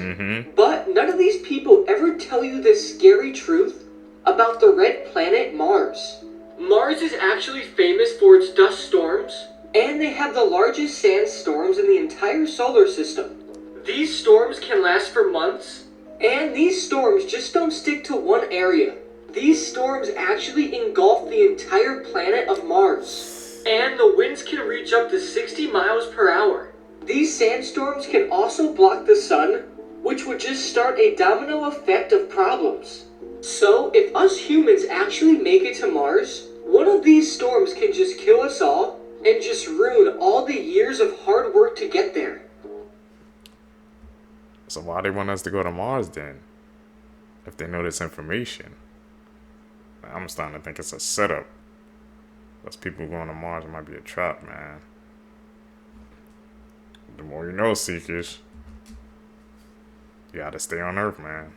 But none of these people ever tell you the scary truth about the red planet Mars. Mars is actually famous for its dust storms, and they have the largest sandstorms in the entire solar system. These storms can last for months, and these storms just don't stick to one area. These storms actually engulf the entire planet of Mars. And the winds can reach up to 60 miles per hour. These sandstorms can also block the sun, which would just start a domino effect of problems. So, if us humans actually make it to Mars, one of these storms can just kill us all and just ruin all the years of hard work to get there. So why they want us to go to Mars then? If they know this information. I'm starting to think it's a setup. Those people going to Mars might be a trap, man. The more you know, Seekers. You gotta stay on Earth, man.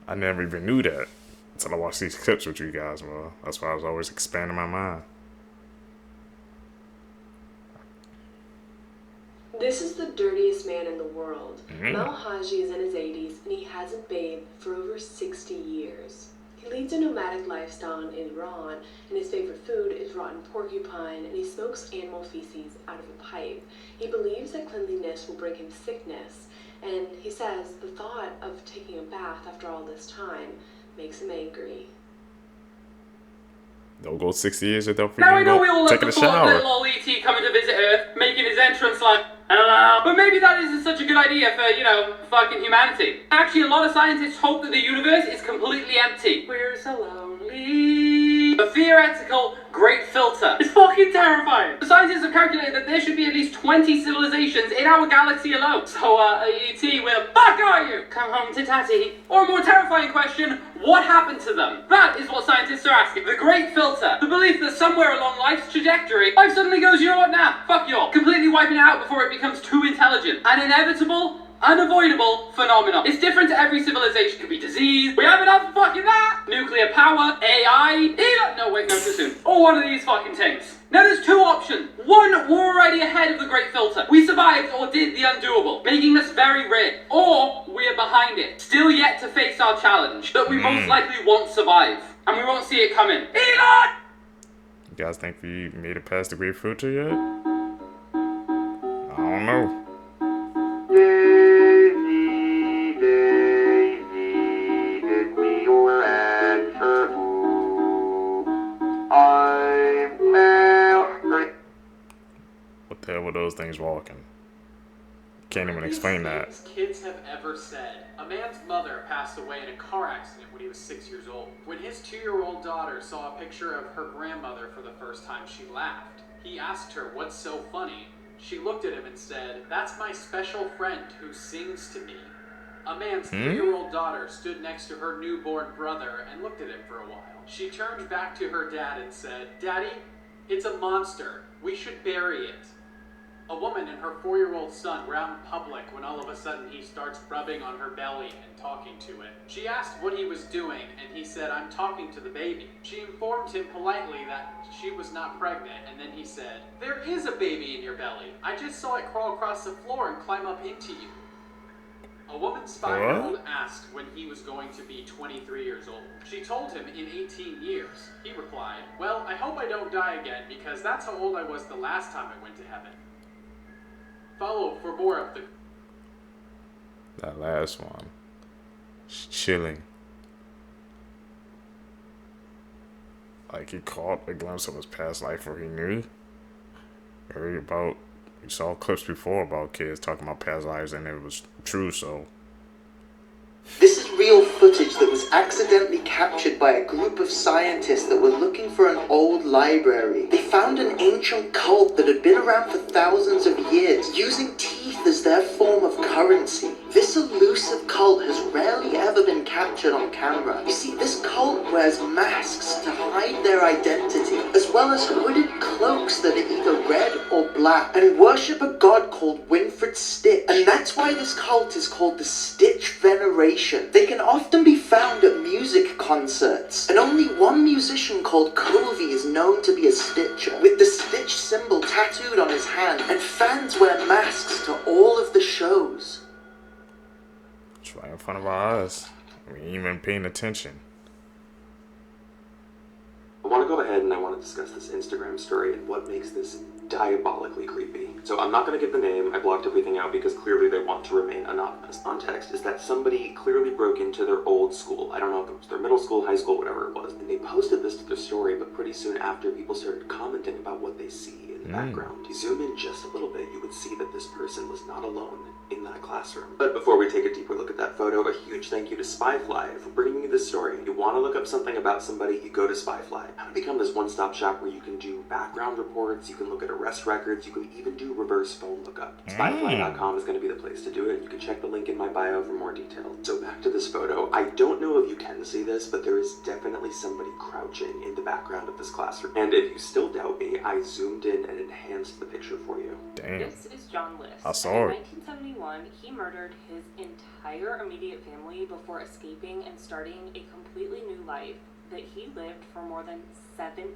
I never even knew that until I watched these clips with you guys, bro. That's why I was always expanding my mind. This is the dirtiest man in the world. Mal Haji is in his 80s and he hasn't bathed for over 60 years. He leads a nomadic lifestyle in Iran, and his favorite food is rotten porcupine, and he smokes animal feces out of a pipe. He believes that cleanliness will bring him sickness, and he says the thought of taking a bath after all this time makes him angry. Don't go 60 years without Now I know we all love taking the a thought of shower. little old E.T. coming to visit Earth, making his entrance like, hello. But maybe that isn't such a good idea for, you know, fucking humanity. Actually, a lot of scientists hope that the universe is completely empty. We're so lonely. The theoretical Great Filter is fucking terrifying. The scientists have calculated that there should be at least 20 civilizations in our galaxy alone. So, E.T., where the fuck are you? Come home to Tatty. Or a more terrifying question, what happened to them? That is what scientists are asking. The Great Filter. The belief that somewhere along life's trajectory, life suddenly goes, you know what, nah, fuck you all. Completely wiping it out before it becomes too intelligent. An inevitable, unavoidable phenomenon. It's different to every civilization. It could be disease. We have enough of fucking that. Nuclear power, AI, no wait, no, too soon. Or one of these fucking things. Now there's two options. One, we're already ahead of the Great Filter. We survived or did the undoable, making us very rare. Or we're behind it, still yet to face our challenge that we most likely won't survive. And we won't see it coming. Elon! You guys think we made it past the Great Filter yet? I don't know. the hell were those things walking? Can't even explain that. Kids have ever said. A man's mother passed away in a car accident when he was 6 years old. When his 2-year-old daughter saw a picture of her grandmother for the first time, she laughed. He asked her, "What's so funny?" She looked at him and said, "That's my special friend who sings to me." A man's 3-year-old daughter stood next to her newborn brother and looked at him for a while. She turned back to her dad and said, "Daddy, it's a monster. We should bury it." A woman and her 4-year-old son were out in public when all of a sudden he starts rubbing on her belly and talking to it. She asked what he was doing, and he said, "I'm talking to the baby." She informed him politely that she was not pregnant, and then he said, "There is a baby in your belly. I just saw it crawl across the floor and climb up into you." A woman's 5-year-old asked when he was going to be 23 years old. She told him in 18 years. He replied, "Well, I hope I don't die again, because that's how old I was the last time I went to heaven." Follow for more of the... That last one. It's chilling. Like he caught a glimpse of his past life where he knew. We saw clips before about kids talking about past lives and it was true, so. This is real footage that was accidentally captured by a group of scientists that were looking for an old library. They found an ancient cult that had been around for thousands of years, using teeth as their form of currency. This elusive cult has rarely ever been captured on camera. You see, this cult wears masks to hide their identity, as well as hooded cloaks that are either red or black, and worship a god called Winfred Stitch. And that's why this cult is called the Stitch Veneration. They can often be found at music concerts, and only one musician called Koehn is known to be a Stitcher, with the Stitch symbol tattooed on his hand, and fans wear masks to all of the shows. It's right in front of our eyes. We ain't even paying attention. I want to go ahead and I want to discuss this Instagram story and what makes this diabolically creepy. So I'm not going to give the name, I blocked everything out because clearly they want to remain anonymous. Context is that somebody clearly broke into their old school. I don't know if it was their middle school, high school, whatever it was. And they posted this to their story, but pretty soon after people started commenting about what they see in the background. You zoom in just a little bit, you would see that this person was not alone in that classroom. But before we take a deeper look at that photo, a huge thank you to Spyfly for bringing me this story. If you want to look up something about somebody, you go to Spyfly. How to become this one-stop shop where you can do background reports, you can look at arrest records, you can even do reverse phone lookup. Spyfly.com is going to be the place to do it. You can check the link in my bio for more details. So back to this photo. I don't know if you can see this, but there is definitely somebody crouching in the background of this classroom. And if you still doubt me, I zoomed in and enhanced the picture for you. Damn. This is John List. I saw it. In 1971, he murdered his entire immediate family before escaping and starting a completely new life that he lived for more than 17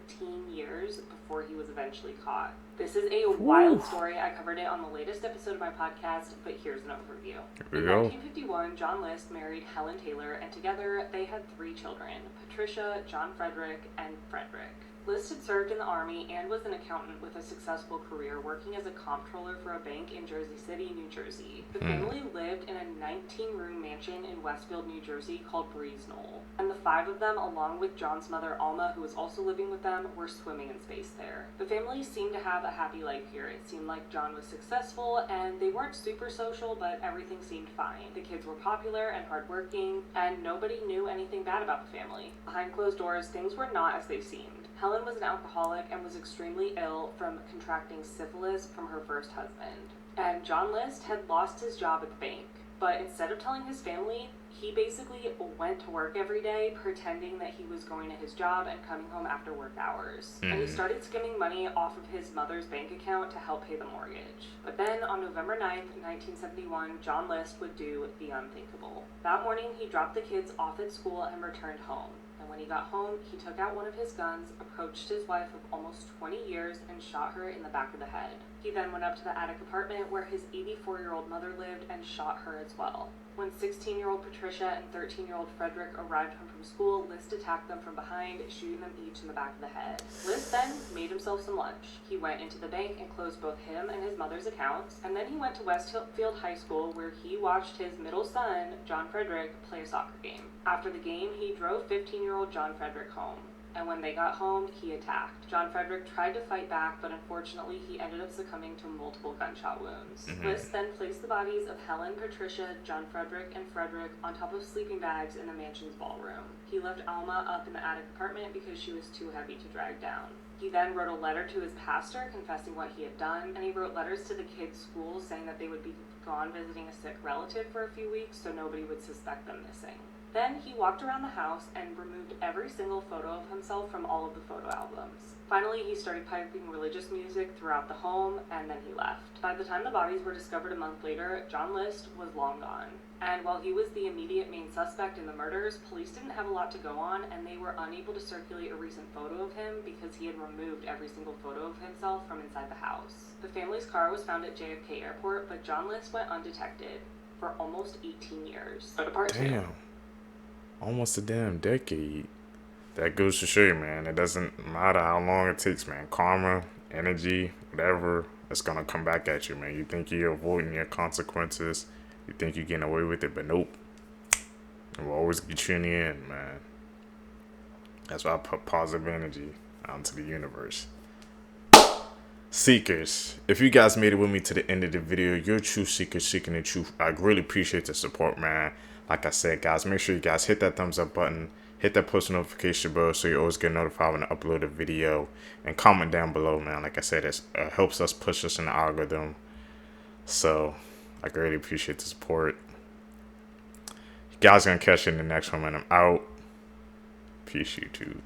years before he was eventually caught. This is a wild story. I covered it on the latest episode of my podcast, but here's an overview. In 1951, John List married Helen Taylor, and together they had 3 children, Patricia, John Frederick, and Frederick. List had served in the Army and was an accountant with a successful career working as a comptroller for a bank in Jersey City, New Jersey. The family lived in a 19-room mansion in Westfield, New Jersey called Breeze Knoll. And the 5 of them, along with John's mother Alma, who was also living with them, were swimming in space there. The family seemed to have a happy life here. It seemed like John was successful, and they weren't super social, but everything seemed fine. The kids were popular and hardworking, and nobody knew anything bad about the family. Behind closed doors, things were not as they seemed. Helen was an alcoholic and was extremely ill from contracting syphilis from her first husband. And John List had lost his job at the bank. But instead of telling his family, he basically went to work every day pretending that he was going to his job and coming home after work hours. And he started skimming money off of his mother's bank account to help pay the mortgage. But then on November 9th, 1971, John List would do the unthinkable. That morning, he dropped the kids off at school and returned home. And when he got home, he took out one of his guns, approached his wife of almost 20 years, and shot her in the back of the head. He then went up to the attic apartment where his 84-year-old mother lived and shot her as well. When 16-year-old Patricia and 13-year-old Frederick arrived home from school, List attacked them from behind, shooting them each in the back of the head. List then made himself some lunch. He went into the bank and closed both him and his mother's accounts, and then he went to Westfield High School where he watched his middle son, John Frederick, play a soccer game. After the game, he drove 15-year-old John Frederick home. and when they got home, he attacked. John Frederick tried to fight back, but unfortunately, he ended up succumbing to multiple gunshot wounds. List then placed the bodies of Helen, Patricia, John Frederick, and Frederick on top of sleeping bags in the mansion's ballroom. He left Alma up in the attic apartment because she was too heavy to drag down. He then wrote a letter to his pastor confessing what he had done, and he wrote letters to the kids' schools saying that they would be gone visiting a sick relative for a few weeks so nobody would suspect them missing. Then he walked around the house and removed every single photo of himself from all of the photo albums. Finally, he started piping religious music throughout the home, and then he left. By the time the bodies were discovered a month later, John List was long gone. And while he was the immediate main suspect in the murders, police didn't have a lot to go on, and they were unable to circulate a recent photo of him because he had removed every single photo of himself from inside the house. The family's car was found at JFK Airport, but John List went undetected for almost 18 years. Damn. Almost a damn decade. That goes to show you, man, it doesn't matter how long it takes, man. Karma, energy, whatever, it's gonna come back at you, man. You think you're avoiding your consequences, you think you're getting away with it, but nope. It will always get you in the end, man. That's why I put positive energy out into the universe. Seekers, if you guys made it with me to the end of the video, you're true seekers seeking the truth. I really appreciate the support, man. Like I said, guys, make sure you guys hit that thumbs up button, hit that post notification bell so you always get notified when I upload a video, and comment down below, man. Like I said, it helps us push us in the algorithm. So I greatly appreciate the support. You guys gonna catch you in the next one, man. I'm out. Peace, YouTube.